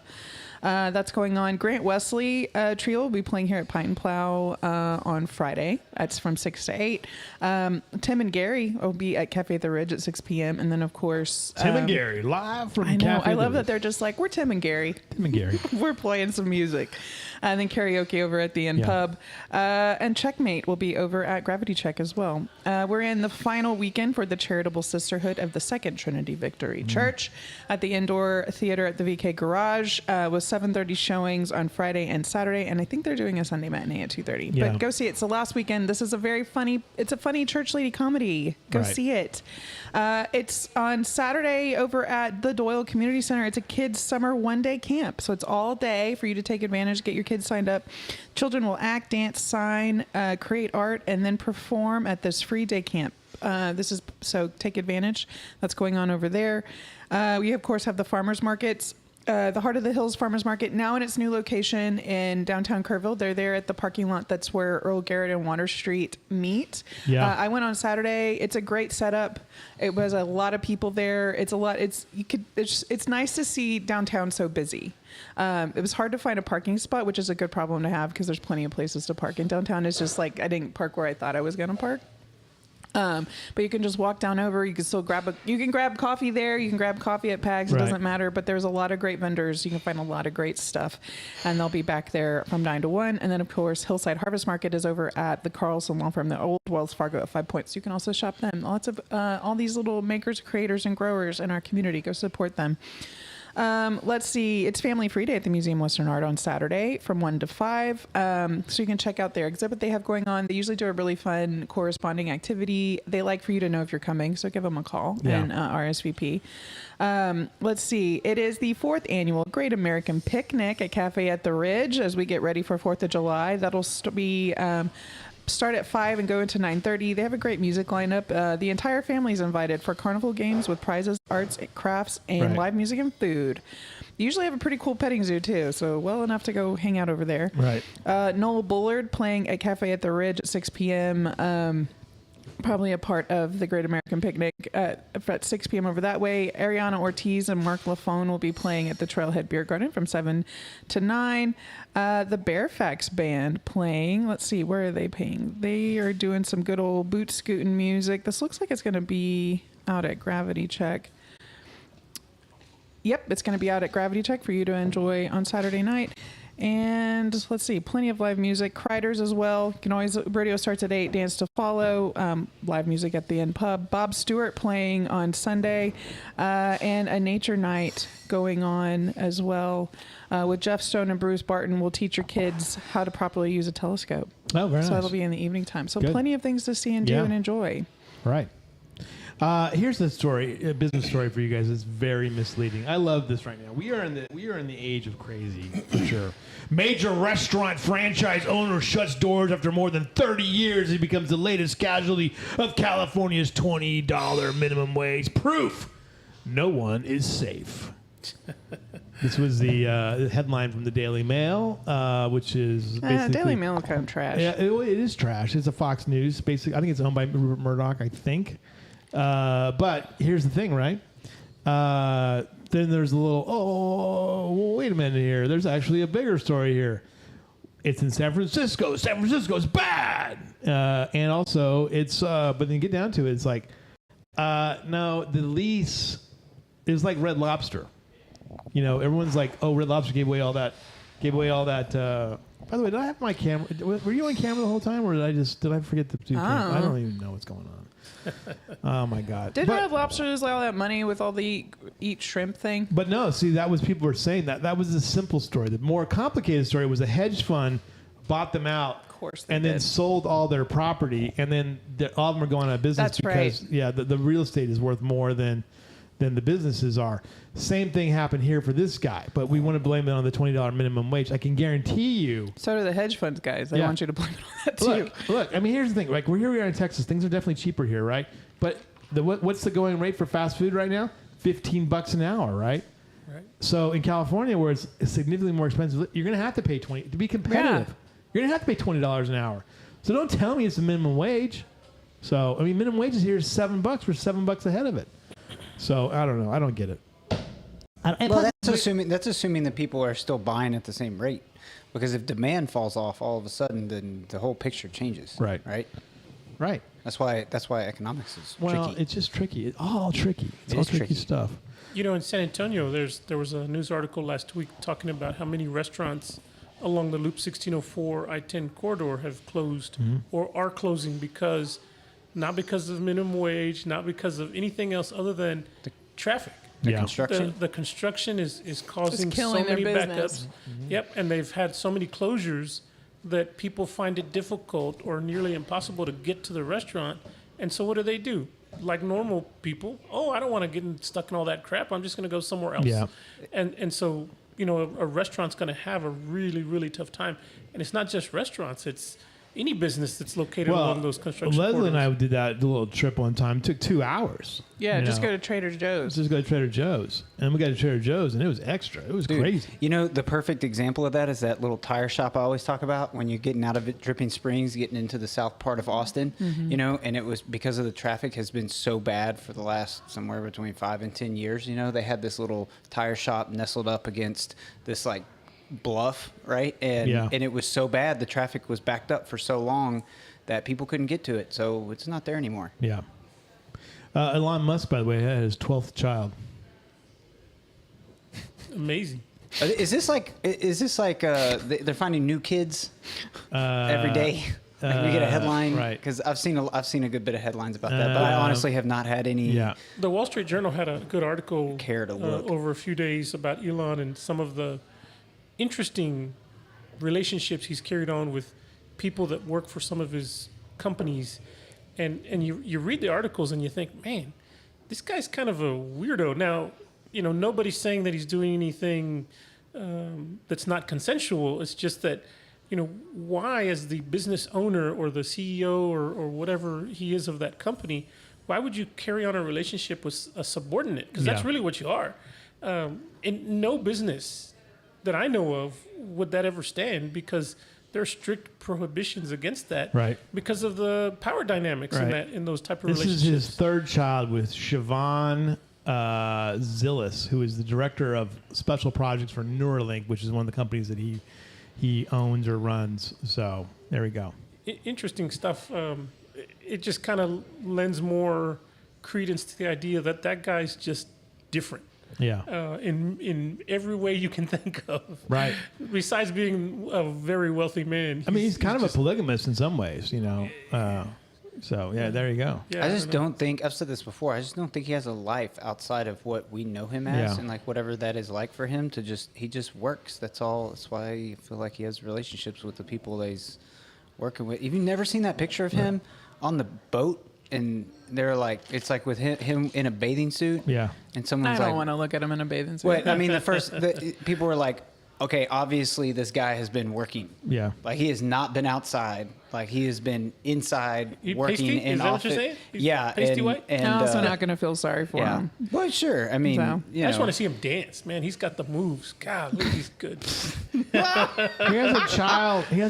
That's going on. Grant Wesley Trio will be playing here at Pine and Plow on Friday. That's from 6 to 8. Tim and Gary will be at Cafe at the Ridge at 6 p.m. And then, of course... Tim and Gary, live from Cafe at the Ridge. I love that they're just like, we're Tim and Gary. Tim and Gary. We're playing some music. And then karaoke over at the Inn Pub. And Checkmate will be over at Gravity Check as well. We're in the final weekend for the Charitable Sisterhood of the Second Trinity Victory Church at the Indoor Theater at the VK Garage with 7:30 showings on Friday and Saturday. And I think they're doing a Sunday matinee at 2:30. Yeah. But go see it. It's the last weekend. This is a funny church lady comedy. Go see it. It's on Saturday over at the Doyle Community Center. It's a kids' summer one-day camp. So it's all day for you to take advantage, get your kids signed up. Children will act, dance, sign, create art, and then perform at this free day camp. So take advantage. That's going on over there. We, of course, have the farmers markets. The Heart of the Hills Farmers Market, now in its new location in downtown Kerrville. They're there at the parking lot. That's where Earl Garrett and Water Street meet. Yeah. I went on Saturday. It's a great setup. It was a lot of people there. It's nice to see downtown so busy. It was hard to find a parking spot, which is a good problem to have because there's plenty of places to park. And downtown is just like, I didn't park where I thought I was going to park. But you can just walk down over. You can still you can grab coffee there. You can grab coffee at Paiz. It doesn't matter. But there's a lot of great vendors. You can find a lot of great stuff. And they'll be back there from 9 to 1. And then, of course, Hillside Harvest Market is over at the Carlson Law Firm, the old Wells Fargo at 5 Points. You can also shop them. Lots of all these little makers, creators, and growers in our community. Go support them. Let's see. It's Family Free Day at the Museum of Western Art on Saturday from 1 to 5. So you can check out their exhibit they have going on. They usually do a really fun corresponding activity. They like for you to know if you're coming, so give them a call and RSVP. Let's see. It is the 4th annual Great American Picnic at Cafe at the Ridge as we get ready for 4th of July. That'll be... start at 5 and go into 9:30. They have a great music lineup. The entire family is invited for carnival games with prizes, arts, crafts, and live music and food. They usually have a pretty cool petting zoo too, so well enough to go hang out over there. Right. Noel Bullard playing at Cafe at the Ridge at 6 p.m. Probably a part of the Great American Picnic at 6 p.m. over that way. Ariana Ortiz and Mark Lafone will be playing at the Trailhead Beer Garden from 7 to 9. The Bearfax Band playing. Let's see, where are they playing? They are doing some good old boot scooting music. This looks like it's going to be out at Gravity Check. Yep, it's going to be out at Gravity Check for you to enjoy on Saturday night. And let's see, plenty of live music. Criders as well. You can always, radio starts at 8, dance to follow. Live music at the Inn Pub. Bob Stewart playing on Sunday. And a nature night going on as well. With Jeff Stone and Bruce Barton will teach your kids how to properly use a telescope. Oh, very nice. So that'll be in the evening time. So plenty of things to see and do and enjoy. Right. Here's the story, a business story for you guys. It's very misleading. I love this right now. We are in the age of crazy, for sure. Major restaurant franchise owner shuts doors after more than 30 years. He becomes the latest casualty of California's $20 minimum wage. Proof no one is safe. This was the headline from the Daily Mail, which is basically... Daily Mail is kind of trash. Yeah, it is trash. It's a Fox News. Basically, I think it's owned by Rupert Murdoch, I think. But here's the thing, right? then there's a little, oh, well, wait a minute here. There's actually a bigger story here. It's in San Francisco. San Francisco's bad. And also, it's, but then you get down to it, it's like, no, the lease is like Red Lobster. You know, everyone's like, oh, Red Lobster gave away all that. By the way, did I have my camera? Were you on camera the whole time, or did I forget to do camera? I don't even know what's going on. Oh my God! Didn't Red Lobster lose all that money with all the eat shrimp thing? But no, see, that was people were saying that was the simple story. The more complicated story was a hedge fund bought them out, Of course, then sold all their property, and then all of them are going out of business because the real estate is worth more than the businesses are. Same thing happened here for this guy, but we want to blame it on the $20 minimum wage. I can guarantee you. So do the hedge funds guys. They want you to blame it on that too. Look. I mean, here's the thing. Like we are in Texas. Things are definitely cheaper here, right? But what's the going rate for fast food right now? $15 an hour, right? Right. So in California, where it's significantly more expensive, you're going to have to pay $20 to be competitive. Yeah. You're going to have to pay $20 an hour. So don't tell me it's the minimum wage. So I mean, minimum wage is here is $7. We're $7 ahead of it. So I don't know. I don't get it. Well, that's assuming that people are still buying at the same rate, because if demand falls off all of a sudden, then the whole picture changes. Right. Right. That's why economics is tricky. It's just tricky. It's all tricky. It's all tricky stuff. You know, in San Antonio, there was a news article last week talking about how many restaurants along the Loop 1604 I-10 corridor have closed or are closing not because of minimum wage, not because of anything else other than the traffic. The construction. The construction is causing so many backups. Yep, and they've had so many closures that people find it difficult or nearly impossible to get to the restaurant. And so what do? Like normal people, I don't want to get stuck in all that crap. I'm just going to go somewhere else. Yeah. And so, you know, a restaurant's going to have a really, really tough time. And it's not just restaurants. It's any business that's located along those construction Leslie corridors. and I did that little trip one time. It took 2 hours. Yeah, just go to Trader Joe's. Just go to Trader Joe's. And we got to Trader Joe's, and it was extra. It was crazy. You know, the perfect example of that is that little tire shop I always talk about when you're getting out of it, Dripping Springs, getting into the south part of Austin, you know, and it was because of the traffic has been so bad for the last somewhere between 5 and 10 years. You know, they had this little tire shop nestled up against this like bluff, right? And it was so bad, the traffic was backed up for so long that people couldn't get to it. So it's not there anymore. Yeah. Elon Musk, by the way, had his 12th child. Amazing. Is this like they're finding new kids every day? Like we get a headline, right? Because I've seen a good bit of headlines about that, but I honestly have not had any. Yeah. The Wall Street Journal had a good article over a few days about Elon and some of the interesting relationships he's carried on with people that work for some of his companies. And you read the articles and you think, man, this guy's kind of a weirdo. Now, you know, nobody's saying that he's doing anything that's not consensual. It's just that, you know, why as the business owner or the CEO or whatever he is of that company, why would you carry on a relationship with a subordinate? Because that's really what you are. In no business that I know of would that ever stand, because there are strict prohibitions against that, right? Because of the power dynamics in those type of relationships. This is his third child with Siobhan Zillis, who is the director of special projects for Neuralink, which is one of the companies that he owns or runs. So there we go. Interesting stuff. It just kind of lends more credence to the idea that that guy's just different. Yeah. In every way you can think of. Right. Besides being a very wealthy man. He's kind of a polygamist in some ways, you know. So, yeah, there you go. Yeah, I just don't think, I've said this before, I just don't think he has a life outside of what we know him as, and like whatever that is like for him he just works. That's all. That's why I feel like he has relationships with the people that he's working with. Have you never seen that picture of him on the boat? And they're like, it's like with him in a bathing suit. Yeah. And someone's I don't want to look at him in a bathing suit. Wait, I mean, people were like, okay, obviously this guy has been working. Yeah. Like he has not been outside. Like he has been inside working pasty? in Is that office. what you're saying? Yeah. Pasty white? And, I'm also not going to feel sorry for him. Well, sure. I mean, So. you I just know. want to see him dance, man. He's got the moves. God, look, he's good. He has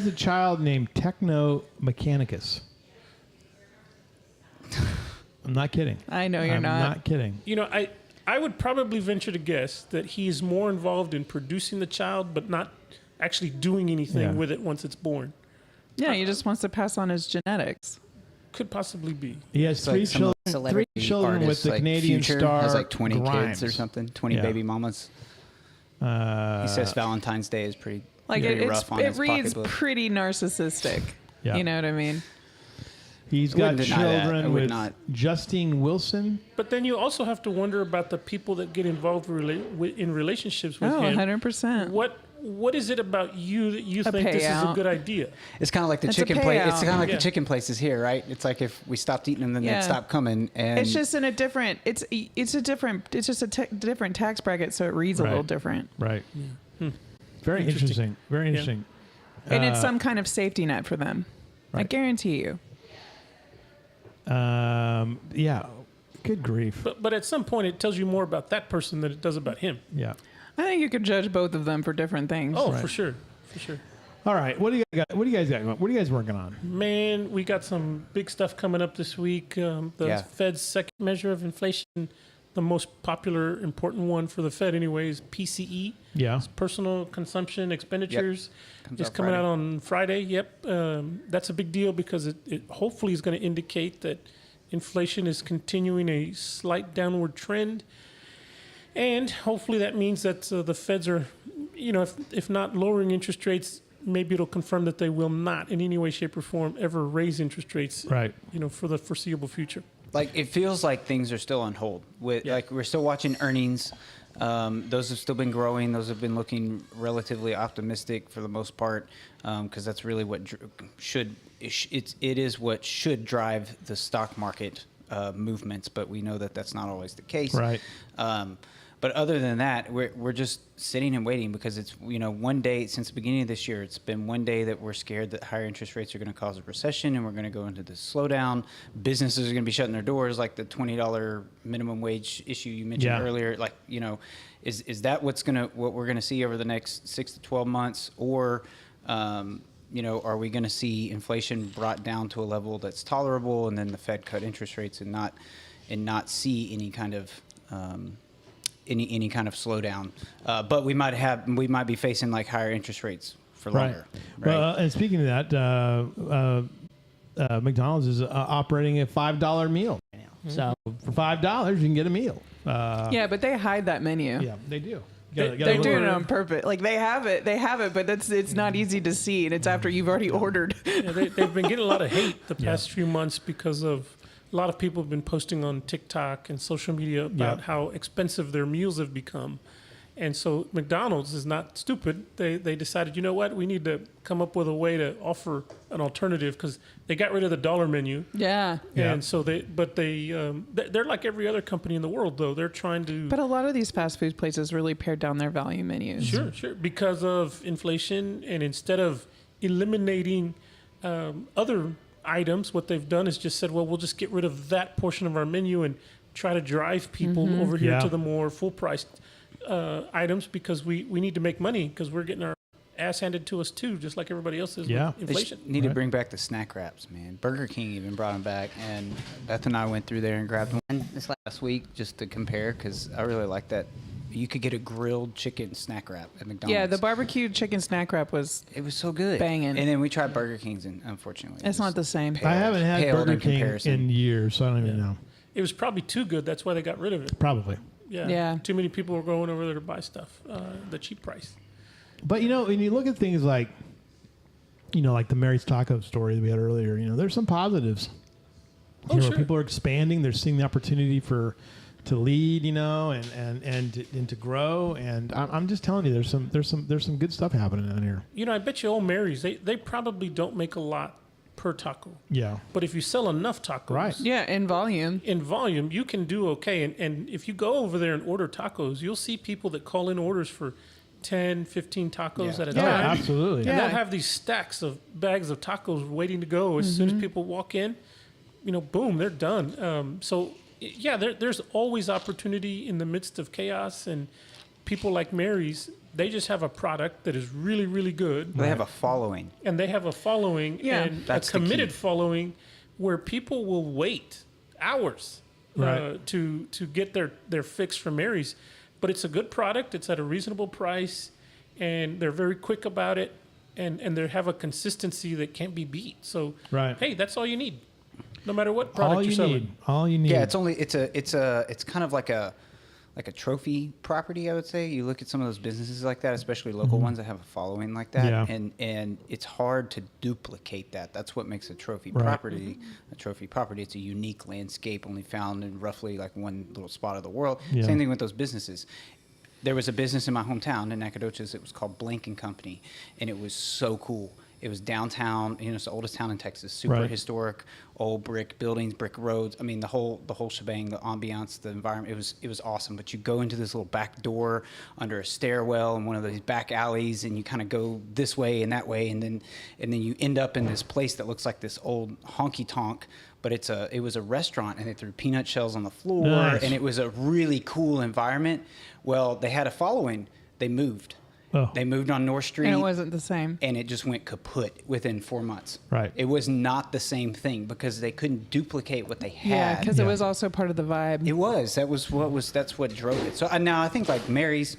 a child named Techno Mechanicus. I'm not kidding. I know you're I'm not. not kidding. You know, I would probably venture to guess that he is more involved in producing the child, but not actually doing anything with it once it's born. Yeah, he just wants to pass on his genetics. Could possibly be. He has three children with the Canadian Future star. has like 20 Grimes. kids or something, 20 baby mamas. He says Valentine's Day is pretty rough on it his reads pocketbook. pretty narcissistic. Yeah. You know what I mean? He's got wouldn't deny that. I children would with not. Justine Wilson. But then you also have to wonder about the people that get involved in relationships with Oh, him. 100%. What is it about you that you think this is a payout. good idea? It's kind of like the It's a chicken place. It's payout. kind of like Yeah. the chicken places here, right? It's like if we stopped eating them, then Yeah. they'd stop coming. And It's just in a different. It's just a different tax bracket, so it reads a Right. little different, Right. Very interesting. Very interesting. and it's some kind of safety net for them. I Right. guarantee you. Yeah. Good grief. But at some point, it tells you more about that person than it does about him. Yeah. I think you could judge both of them for different things. Oh, Right. for sure. For sure. All right. What do you got? What do you guys got? What are you guys working on? Man, we got some big stuff coming up this week. The Yeah. Fed's second measure of inflation, the most popular, important one for the Fed anyway, is PCE. Yeah. Personal consumption expenditures. Comes It's out coming Friday. out on Friday. Yep. That's a big deal because it hopefully is going to indicate that inflation is continuing a slight downward trend. And hopefully that means that the Feds are, if not lowering interest rates, maybe it'll confirm that they will not in any way, shape, or form ever raise interest rates, Right. for the foreseeable future. like it feels like things are still on hold. Like we're still watching earnings. Those have still been growing. Those have been looking relatively optimistic for the most part, because that's really what it is what should drive the stock market movements. But we know that that's not always the case. Right. But other than that, we're just sitting and waiting because it's one day since the beginning of this year. It's been one day that we're scared that higher interest rates are going to cause a recession and we're going to go into this slowdown. Businesses are going to be shutting their doors, like the $20 minimum wage issue you mentioned earlier. Like is that what we're going to see over the next 6 to 12 months, or are we going to see inflation brought down to a level that's tolerable, and then the Fed cut interest rates and not see any kind of any kind of slowdown, but we might be facing like higher interest rates for longer. Right. Well, and speaking of that, McDonald's is operating a $5 meal. So for $5, you can get a meal. Yeah, but they hide that menu. Yeah, they do. They're doing it on purpose. Like they have it, but it's not easy to see, and it's after you've already ordered. Yeah, they've been getting a lot of hate the past few months because of a lot of people have been posting on TikTok and social media about how expensive their meals have become. And so McDonald's is not stupid. They decided, you know what, we need to come up with a way to offer an alternative, because they got rid of the dollar menu. Yeah. And so they're like every other company in the world, though. They're trying to. But a lot of these fast food places really pared down their value menus. Sure. Because of inflation, and instead of eliminating other items, what they've done is just said, well, we'll just get rid of that portion of our menu and try to drive people over here to the more full-priced items, because we need to make money, because we're getting our ass handed to us too, just like everybody else is with They inflation. need to bring back the snack wraps, man. Burger King even brought them back, and Beth and I went through there and grabbed one this last week just to compare, because I really like that. You could get a grilled chicken snack wrap at McDonald's. Yeah, the barbecue chicken snack wrap was so good. Banging. And then we tried Burger King's, and unfortunately, It's not the same. I haven't had paled Burger in King comparison. in years, so I don't even know. It was probably too good. That's why they got rid of it. Probably. Yeah. Too many people were going over there to buy stuff, the cheap price. But when you look at things like, like the Mary's Taco story that we had earlier, there's some positives. Where people are expanding, they're seeing the opportunity to lead, and to grow. And I'm just telling you, there's some good stuff happening down here. I bet you old Mary's, they probably don't make a lot per taco. Yeah. But if you sell enough tacos, Right. Yeah, in volume, you can do okay. And if you go over there and order tacos, you'll see people that call in orders for 10, 15 tacos at a Yeah, time. absolutely. And Yeah. they'll have these stacks of bags of tacos waiting to go. As soon as people walk in, boom, they're done. There's always opportunity in the midst of chaos. And people like Mary's, they just have a product that is really, really good. They have a following. And they have a following, and That's a the key. committed following, where people will wait hours Right. to get their fix from Mary's. But it's a good product. It's at a reasonable price, and they're very quick about it, and they have a consistency that can't be beat. So, Right. hey, that's all you need, no matter what product All you're you selling. need. All you need. Yeah, it's kind of like a trophy property, I would say. You look at some of those businesses like that, especially local ones that have a following like that, Yeah. and it's hard to duplicate that. That's what makes a trophy Right. property a trophy property. It's a unique landscape only found in roughly like one little spot of the world. Yeah. Same thing with those businesses. There was a business in my hometown in Nacogdoches. It was called Blank and Company, and it was so cool. It was downtown. It's the oldest town in Texas. Super Right. historic, old brick buildings, brick roads. I mean, the whole shebang, the ambiance, the environment. It was awesome. But you go into this little back door under a stairwell in one of these back alleys, and you kind of go this way and that way, and then you end up in this place that looks like this old honky tonk. But it was a restaurant, and they threw peanut shells on the floor, Nice. and it was a really cool environment. Well, they had a following. They moved. Oh. They moved on North Street. And it wasn't the same. And it just went kaput within 4 months. Right. It was not the same thing because they couldn't duplicate what they had. Yeah, because Yeah. it was also part of the vibe. It was. That's what drove it. So now I think like Mary's,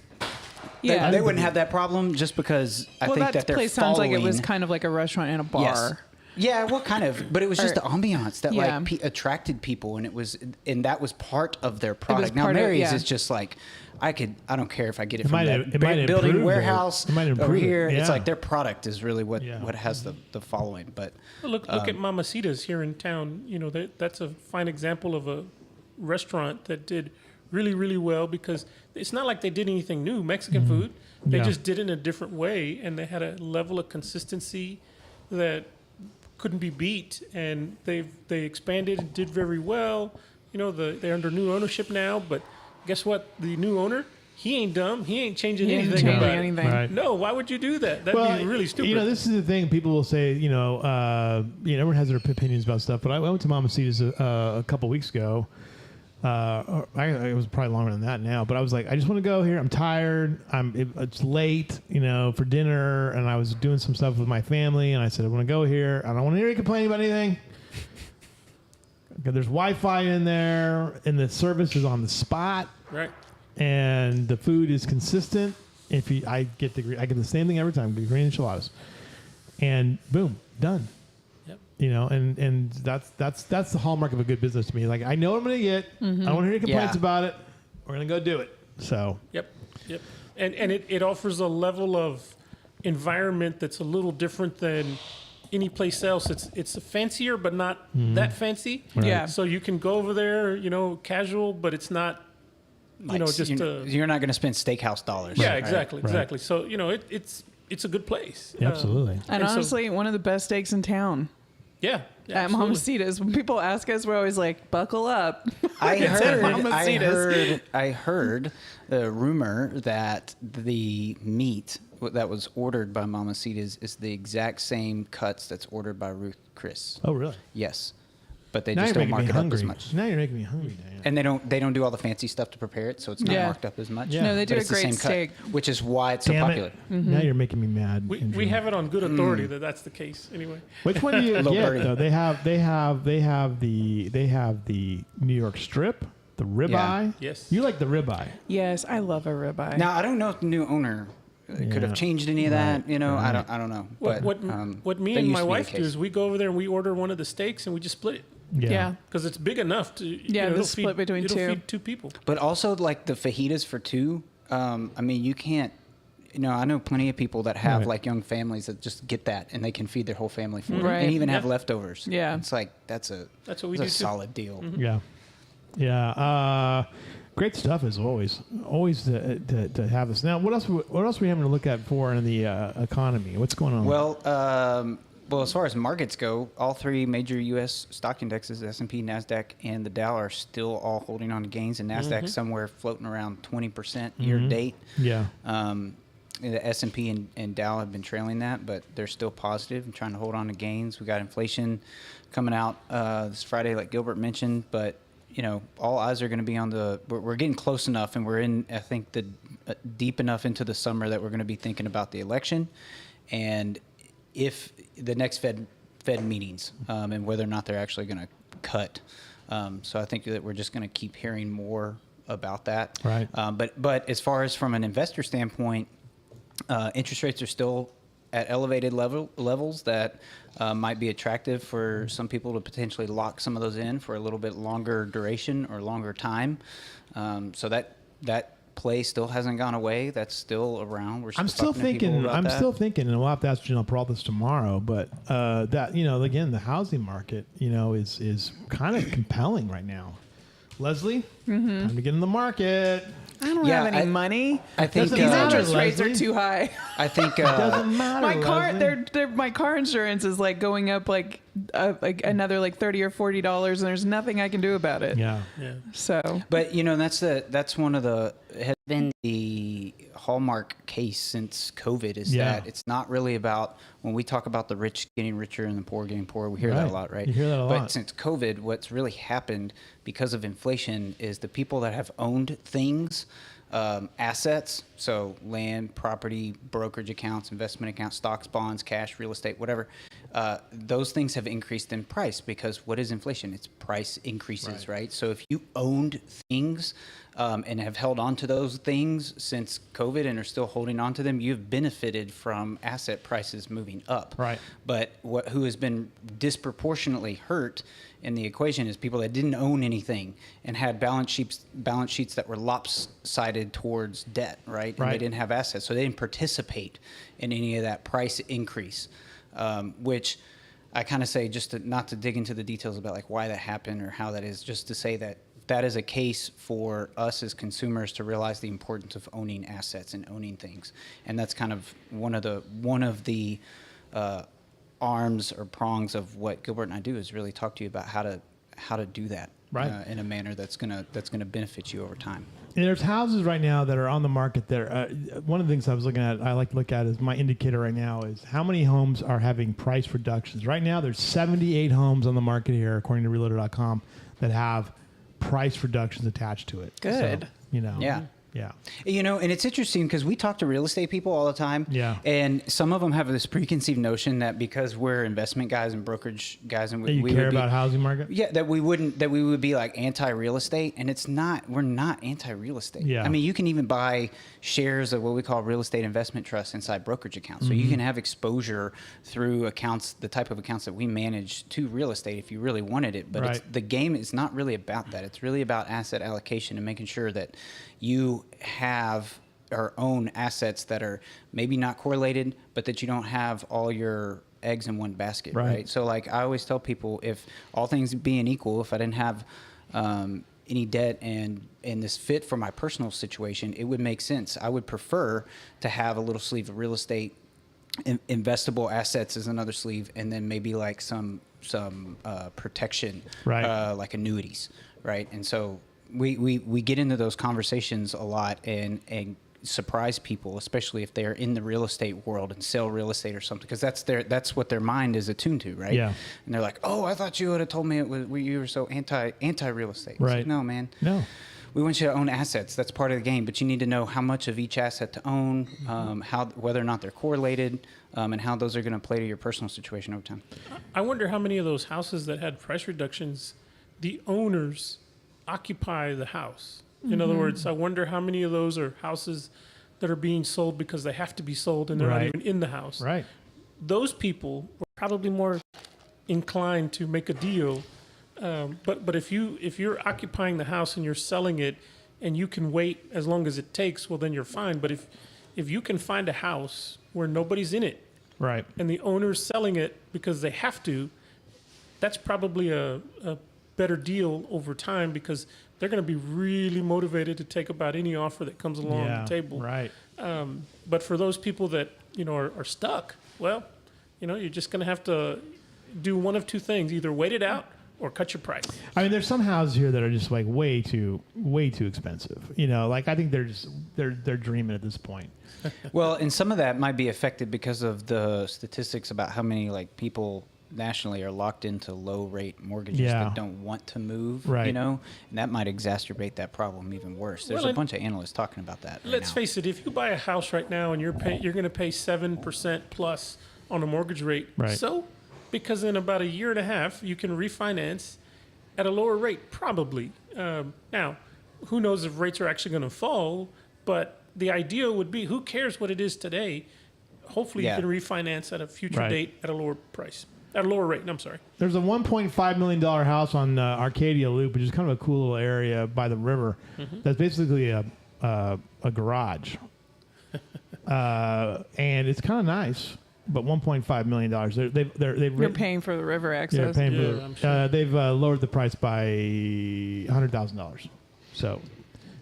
Yeah. they wouldn't have that problem just because I well, think that their place sounds like it was following- kind of like a restaurant and a bar. Yes. Yeah, well, kind of, but it was just Or- the ambiance that yeah. like attracted people, and that was part of their product. Now part of- Mary's yeah. is just like I don't care if I get it, It from might that have- it might have building improved warehouse it. It might have over improved it, here. It's yeah. like their product is really what Yeah. has the following. But Look at Mamacita's here in town. That's a fine example of a restaurant that did really, really well because it's not like they did anything new, Mexican food. They Yeah. just did it in a different way, and they had a level of consistency that couldn't be beat. And they expanded and did very well. They're under new ownership now, but guess what? The new owner, he ain't dumb. He ain't changing He ain't anything changing about anything. it. Right. No, why would you do that? That'd be really stupid. This is the thing. People will say, everyone has their opinions about stuff. But I went to Mamacita's a couple weeks ago. It was probably longer than that now. But I was like, I just want to go here. I'm tired. It's late, for dinner. And I was doing some stuff with my family. And I said, I want to go here. I don't want to hear you complaining about anything. There's Wi-Fi in there, and the service is on the spot. Right. And the food is consistent. I get the same thing every time, the green enchiladas, and boom, done. Yep. And that's the hallmark of a good business to me. Like I know what I'm gonna get. I don't want to hear any complaints Yeah. about it. We're gonna go do it. So Yep. And it offers a level of environment that's a little different than any place else. It's fancier, but not that fancy. Right. Yeah. So you can go over there, casual, but it's not, just you're not going to spend steakhouse dollars. yeah, right? exactly. So it's a good place. absolutely. And And so- honestly, one of the best steaks in town Yeah. at absolutely. Mamacita's. When people ask us, we're always like, buckle up. I It's at heard Mamacita's. I heard the rumor that the meat that was ordered by Mamacita's is the exact same cuts that's ordered by Ruth Chris. Oh really? Yes, but they Now just you're don't making me mark it up as hungry. much. Now you're making me hungry, Dan. And they don't do all the fancy stuff to prepare it, so it's not Yeah. marked up as much. Yeah. No, they do But a it's the great same steak. cut, which is why it's so Damn popular. it! Now you're making me mad. We Andrew. have it on good authority that that's the case. Anyway. Which one do you Little get birdie. though? They have the New York strip, the ribeye. Yes. You like the ribeye? Yes, I love a ribeye. Now I don't know if the new owner could Yeah. have changed any of that. I don't know. But What me that and used my to be the wife do case. is we go over there and we order one of the steaks and we just split it yeah. because it's big enough to the split between it'll two. feed two people. But also like the fajitas for two. You can't. I know plenty of people that have Right. like young families that just get that and they can feed their whole family for it Right. and even have Yeah. leftovers. Yeah. It's like that's That's what we that's do a too. solid deal. Yeah. Great stuff as always. Always to have this. Now, what else are we having to look at for in the economy? What's going on? Well, as far as markets go, all three major U.S. stock indexes, S&P, NASDAQ, and the Dow, are still all holding on to gains. And NASDAQ somewhere floating around 20% year to date. yeah. The S&P and Dow have been trailing that, but they're still positive and trying to hold on to gains. We got inflation coming out this Friday, like Gilbert mentioned, but all eyes are going to be on we're getting close enough, and we're in, I think, the deep enough into the summer that we're going to be thinking about the election and if the next Fed meetings and whether or not they're actually going to cut So I think that we're just going to keep hearing more about that. Right. But as far as from an investor standpoint, interest rates are still at elevated levels that might be attractive for some people to potentially lock some of those in for a little bit longer duration or longer time. So that play still hasn't gone away. That's still around. We're I'm still thinking, and we'll have to ask Janelle Peralta tomorrow, but that, again, the housing market, is kind of compelling right now. Leslie, time to get in the market. I don't have any money. I think these interest rates are too high. I think it doesn't matter. My car insurance is like going up like another like $30 or $40, and there's nothing I can do about it. Yeah. So, but that's one of the has been the hallmark case since COVID is that it's not really about when we talk about the rich getting richer and the poor getting poorer. We hear that a lot, right? You hear that a lot. But since COVID, what's really happened because of inflation is the people that have owned things, assets, so land, property, brokerage accounts, investment accounts, stocks, bonds, cash, real estate, whatever, those things have increased in price because what is inflation? It's price increases, right? So if you owned things and have held on to those things since COVID and are still holding on to them, you've benefited from asset prices moving up. Right. But who has been disproportionately hurt in the equation is people that didn't own anything and had balance sheets that were lopsided towards debt, right? And they didn't have assets, so they didn't participate in any of that price increase, which I kind of say not to dig into the details about like why that happened or how that is, just to say that is a case for us as consumers to realize the importance of owning assets and owning things, and that's kind of one of the arms or prongs of what Gilbert and I do is really talk to you about how to do that in a manner that's gonna benefit you over time. And there's houses right now that are on the market there. One of the things I like to look at is my indicator right now is how many homes are having price reductions. Right now there's 78 homes on the market here, according to Realtor.com, that have price reductions attached to it. Good. So, Yeah. Yeah. And it's interesting because we talk to real estate people all the time. Yeah. And some of them have this preconceived notion that because we're investment guys and brokerage guys and we care about housing market? Yeah, that we would be like anti-real estate. And it's not, we're not anti-real estate. Yeah. I mean, you can even buy shares of what we call real estate investment trusts inside brokerage accounts. So you can have exposure through accounts, the type of accounts that we manage to real estate if you really wanted it. But the game is not really about that. It's really about asset allocation and making sure that you have or own assets that are maybe not correlated, but that you don't have all your eggs in one basket, right? So like I always tell people, if all things being equal, if I didn't have any debt and this fit for my personal situation, it would make sense. I would prefer to have a little sleeve of real estate, investable assets as another sleeve, and then maybe like some protection, like annuities, right? And so we get into those conversations a lot and surprise people, especially if they're in the real estate world and sell real estate or something, because that's what their mind is attuned to, right? Yeah. And they're like, "Oh, I thought you would have told me you were so anti real estate." It's like, no, man. No. We want you to own assets. That's part of the game, but you need to know how much of each asset to own, whether or not they're correlated, and how those are going to play to your personal situation over time. I wonder how many of those houses that had price reductions, the owners occupy the house. In other words, I wonder how many of those are houses that are being sold because they have to be sold and they're not even in the house. Right. Those people were probably more inclined to make a deal. But if you're occupying the house and you're selling it and you can wait as long as it takes, well, then you're fine. But if you can find a house where nobody's in it, right, and the owner's selling it because they have to, that's probably a better deal over time, because they're going to be really motivated to take about any offer that comes along the table. Right. But for those people that are stuck, well, you're just going to have to do one of two things: either wait it out or cut your price. I mean, there's some houses here that are just like way too expensive. Like I think they're dreaming at this point. Well, and some of that might be affected because of the statistics about how many like people nationally are locked into low rate mortgages that don't want to move, and that might exacerbate that problem even worse. There's a bunch of analysts talking about that. Let's face it, if you buy a house right now and you're going to pay 7% plus on a mortgage rate, so because in about a year and a half you can refinance at a lower rate? Probably. Now, who knows if rates are actually going to fall? But the idea would be, who cares what it is today? Hopefully, you can refinance at a future date at a lower price, at a lower rate. I'm sorry. There's a $1.5 million house on Arcadia Loop, which is kind of a cool little area by the river. That's basically a garage, and it's kind of nice. But $1.5 million. You're paying for the river access. Yeah, I'm sure. They've lowered the price by $100,000. So,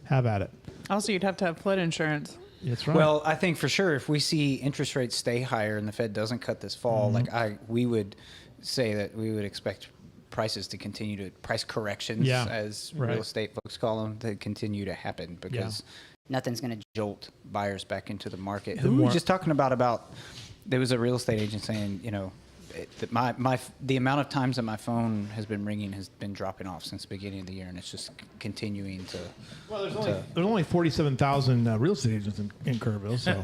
have at it. Also, you'd have to have flood insurance. That's right. Well, I think for sure, if we see interest rates stay higher and the Fed doesn't cut this fall, we would say that we would expect prices to continue to price corrections, as real estate folks call them, to continue to happen because nothing's going to jolt buyers back into the market. Who were we just talking about? There was a real estate agent saying, that the amount of times that my phone has been ringing has been dropping off since the beginning of the year, and it's just continuing to. Well, there's only 47,000 real estate agents in Kerrville, so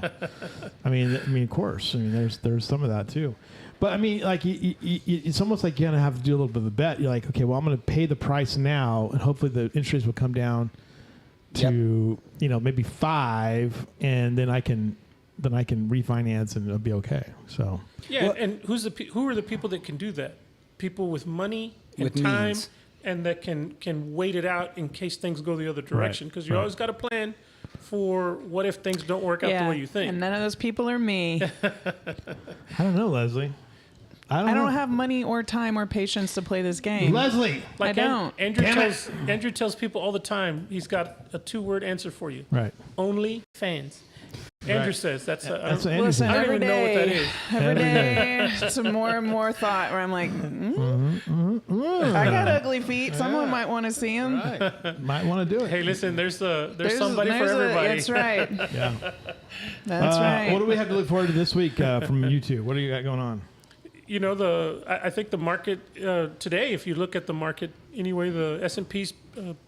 I mean, of course, there's some of that too, but I mean, like it's almost like you're gonna have to do a little bit of a bet. You're like, okay, well, I'm gonna pay the price now, and hopefully the interest rates will come down to maybe 5, and then I can refinance and it'll be okay. So and who are the people that can do that? People with money and with time, means. and that can wait it out in case things go the other direction. Because you always got a plan for what if things don't work out the way you think. And none of those people are me. I don't know, Leslie. I don't have money or time or patience to play this game. Leslie, I don't. Andrew tells people all the time he's got a 2-word answer for you. Right. Only fans. Andrew says that's what I Andrew says. don't even know what that is. Every day, some more and more thought where I'm like, I got ugly feet. Someone might want to see them. Right. Might want to do it. Hey, listen, there's somebody for everybody. That's right. Yeah. That's right. What do we have to look forward to this week from you two? What do you got going on? I think the market today, if you look at the market anyway, the S&P's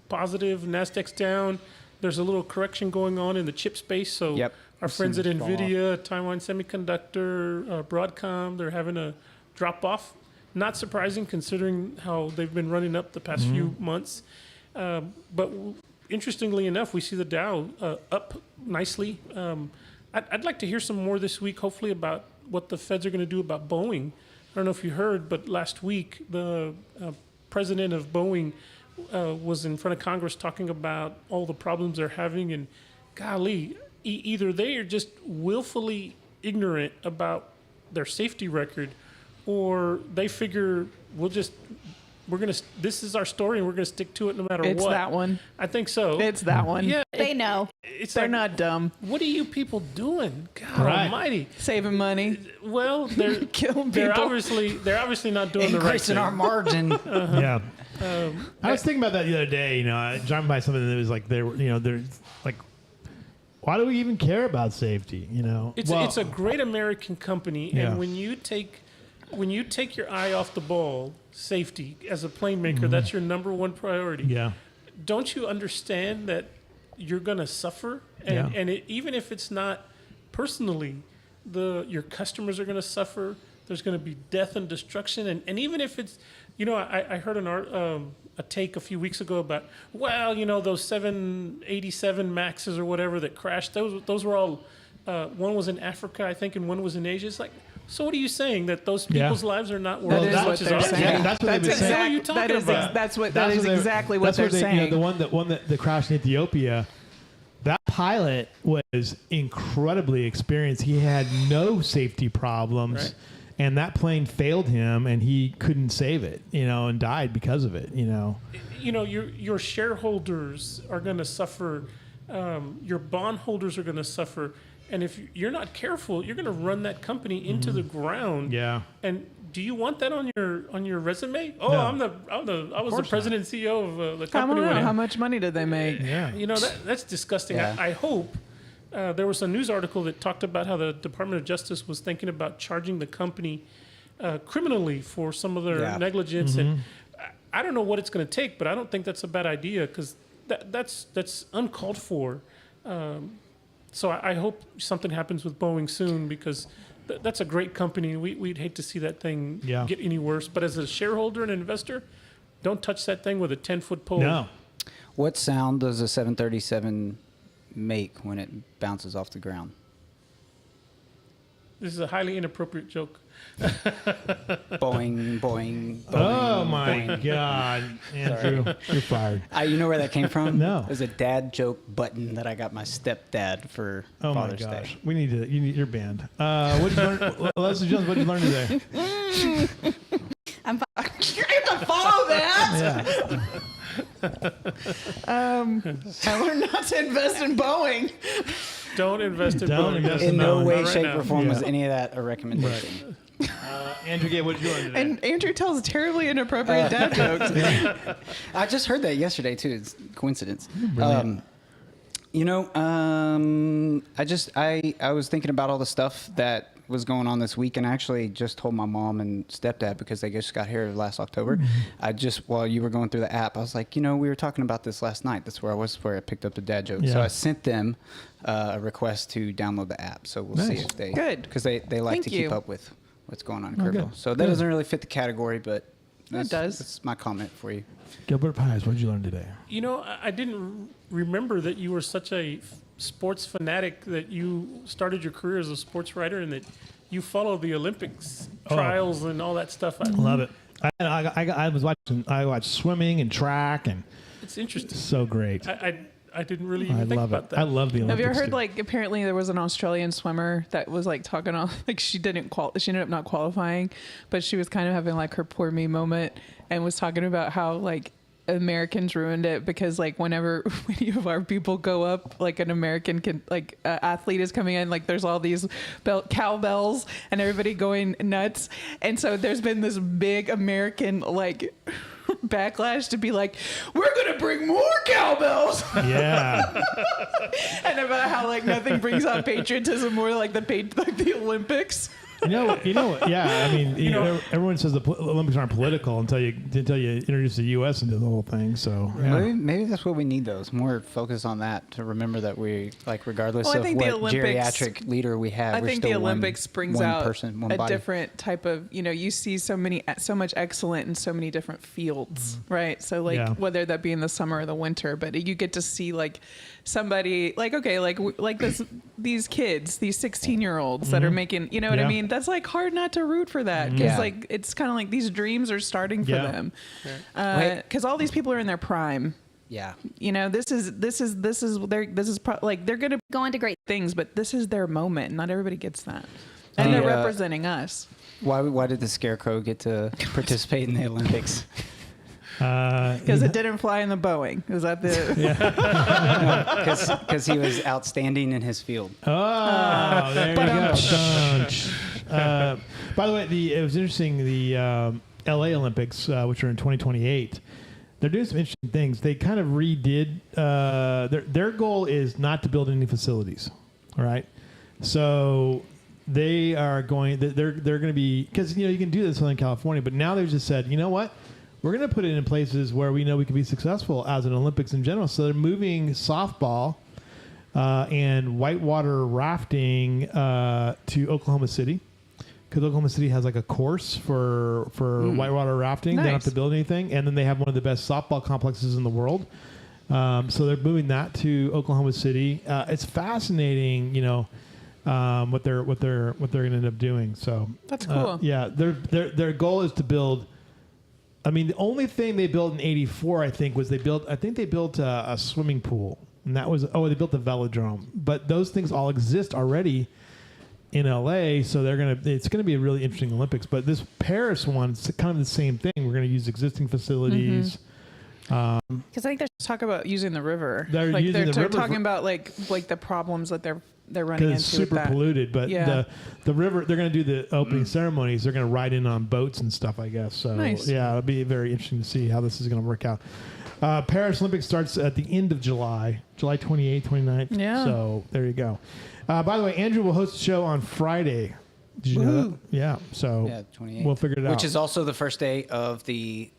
positive, Nasdaq's down. There's a little correction going on in the chip space. So our friends at NVIDIA, Taiwan Semiconductor, Broadcom, they're having a drop off. Not surprising considering how they've been running up the past few months. But interestingly enough, we see the Dow up nicely. I'd like to hear some more this week, hopefully, about what the Feds are going to do about Boeing. I don't know if you heard, but last week the president of Boeing was in front of Congress talking about all the problems they're having, and golly, either they are just willfully ignorant about their safety record, or they figure this is our story and we're gonna stick to it no matter what. It's that one. I think so. It's that one. Yeah, they know. They're not dumb. What are you people doing? God Almighty! Saving money. Well, they're killing people. They're obviously not doing the right thing. Increasing our margin. Yeah. I was thinking about that the other day. I driving by something that was like they're like, why do we even care about safety? It's a great American company, and when you take your eye off the ball, safety as a plane maker, that's your number one priority. Yeah. Don't you understand that you're going to suffer, and even if it's not personally, your customers are going to suffer. There's going to be death and destruction, and even if it's, I heard a take a few weeks ago about, those 787 Maxes or whatever that crashed. Those were all. One was in Africa, I think, and one was in Asia. It's like, so what are you saying, that those people's lives are not worth as much as ours? Yeah, that's what they've been saying. What are you talking about? That is exactly what they're saying. The one that crashed in Ethiopia. That pilot was incredibly experienced. He had no safety problems. Right. And that plane failed him, and he couldn't save it, and died because of it, Your shareholders are going to suffer. Your bondholders are going to suffer. And if you're not careful, you're going to run that company into the ground. Yeah. And do you want that on your resume? Oh, no. I was the president and CEO of the company. I don't know. How much money did they make? Yeah. That's disgusting. Yeah. I hope. There was a news article that talked about how the Department of Justice was thinking about charging the company criminally for some of their negligence. And I don't know what it's going to take, but I don't think that's a bad idea, because that's uncalled for. So I hope something happens with Boeing soon, because that's a great company. We'd hate to see that thing get any worse. But as a shareholder and investor, don't touch that thing with a 10-foot pole. No. What sound does a 737 make when it bounces off the ground? This is a highly inappropriate joke. Boing, boing, boing. Oh my boing. God, Andrew, you're fired. You know where that came from? No. It was a dad joke button that I got my stepdad for Oh my Father's gosh, Day. we need to. You need your band. What did you learn, Leslie Jones? What did you learn today? I'm You're going to follow that. Yeah. I learned not to invest in Boeing. Don't invest in Don't Boeing. invest In no Not way, right shape, now. or form was Yeah. any of that a recommendation. Andrew Gay, what did you learn today? And Andrew tells terribly inappropriate dad jokes. I just heard that yesterday too. It's coincidence. Brilliant. I was thinking about all the stuff that was going on this week, and I actually just told my mom and stepdad because they just got here last October. While you were going through the app, I was like, we were talking about this last night. That's where I picked up the dad joke. So Yeah. I sent them a request to download the app. So we'll see Nice. if they Good. they like Thank to you. keep up with what's going on in Oh, good. Kerrville. So that Good. doesn't really fit the category, but It does. That's my comment for you. Gilbert Paiz, what did you learn today? I didn't remember that you were such a sports fanatic, that you started your career as a sports writer and that you follow the Olympics trials and all that stuff. Love it. I watched swimming and track, and It's interesting. so great. I didn't really I even think love about it. that. I love the Olympics. Have you ever heard too. apparently there was an Australian swimmer that was talking on she ended up not qualifying, but she was kind of having her poor me moment and was talking about how Americans ruined it because whenever any of our people go up, an American athlete is coming in, there's all these cowbells and everybody going nuts, and so there's been this big American backlash to be we're gonna bring more cowbells. Yeah. And about how nothing brings out patriotism more the Olympics. Yeah. I mean, everyone says the Olympics aren't political until you introduce the U.S. into the whole thing. So yeah. Maybe that's what we need, though. Is more focus on that to remember that we regardless Well, I of think what the Olympics- geriatric leader we have. I we're think still the Olympics one, brings one out person, one a body. different type of, you see so much excellent in so many different fields, right? So whether that be in the summer or the winter, but you get to see somebody these kids, these 16-year-olds that are making, you know what I Yeah. mean? That's hard not to root for that because Yeah. it's kind of these dreams are starting for Yeah. them. Wait. Because all these people are in their prime. Yeah. They're going to go into great things, but this is their moment. Not everybody gets that. And they're representing us. Why did the Scarecrow get to participate in the Olympics? Because it didn't fly in the Boeing. Is that the... Because he was outstanding in his field. Oh, there you go. By the way, it was interesting. The L.A. Olympics, which are in 2028, they're doing some interesting things. They kind of redid. Their goal is not to build any facilities. All right, so they are going. They're going to be, because you can do this in Southern California, but now they've just said, you know what? We're going to put it in places where we know we can be successful as an Olympics in general. So they're moving softball and whitewater rafting to Oklahoma City, because Oklahoma City has a course for whitewater rafting. They don't have to build anything, and then they have one of the best softball complexes in the world. So they're moving that to Oklahoma City. It's fascinating, what they're going to end up doing. So That's cool. yeah, their goal is to build. I mean, the only thing they built in '84, I think, was they built a swimming pool, and that was they built the velodrome. But those things all exist already in LA, so it's gonna be a really interesting Olympics. But this Paris one's kind of the same thing. We're gonna use existing facilities. Because I think they're talk about using the river. They're using the river talking for- about the problems that they're running Because into. it's super with that. polluted, but Yeah. the river, they're going to do the opening ceremonies. They're going to ride in on boats and stuff, I guess. So Nice. yeah, it'll be very interesting to see how this is going to work out. Paris Olympics starts at the end of July 28th, 29th. Yeah. So there you go. By the way, Andrew will host the show on Friday. Did you know that? Yeah. So Yeah, 28th. we'll figure it out. Which is also the first day of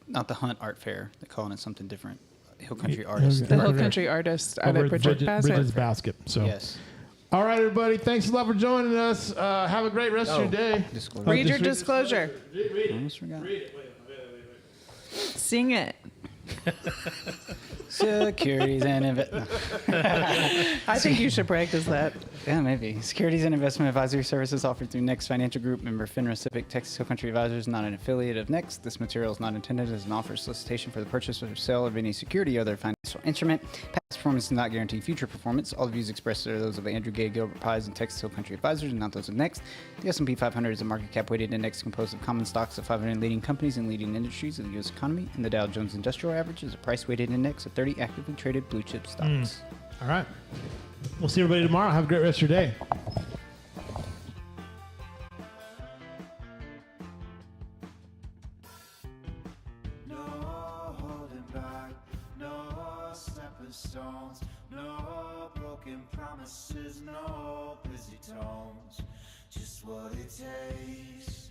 not the Hunt Art Fair. They're calling it something different. Hill Country Artists. The Hill Over Country Artist out over at at Bridget's Basket. So. Yes. All right, everybody. Thanks a lot for joining us. Have a great rest of your day. Disclosure. Read your Just disclosure. Read it. Almost forgot. Read it. Wait. Sing it. Securities and I think you should practice that. Yeah, maybe. Securities and investment advisory services offered through Next Financial Group, member FINRA Civic, Texas Hill Country Advisors, not an affiliate of Next. This material is not intended as an offer or solicitation for the purchase or sale of any security or other financial instrument. Past performance does not guarantee future performance. All the views expressed are those of Andrew Gay, Gilbert, Paiz, and Texas Hill Country Advisors, and not those of Next. The S&P 500 is a market cap weighted index composed of common stocks of 500 leading companies and leading industries of the U.S. economy, and the Dow Jones Industrial Average is a price weighted index of 30 actively traded blue chip stocks. All right. We'll see everybody tomorrow. Have a great rest of your day. No holding back, no stepping stones, no broken promises, no busy tones. Just what it takes.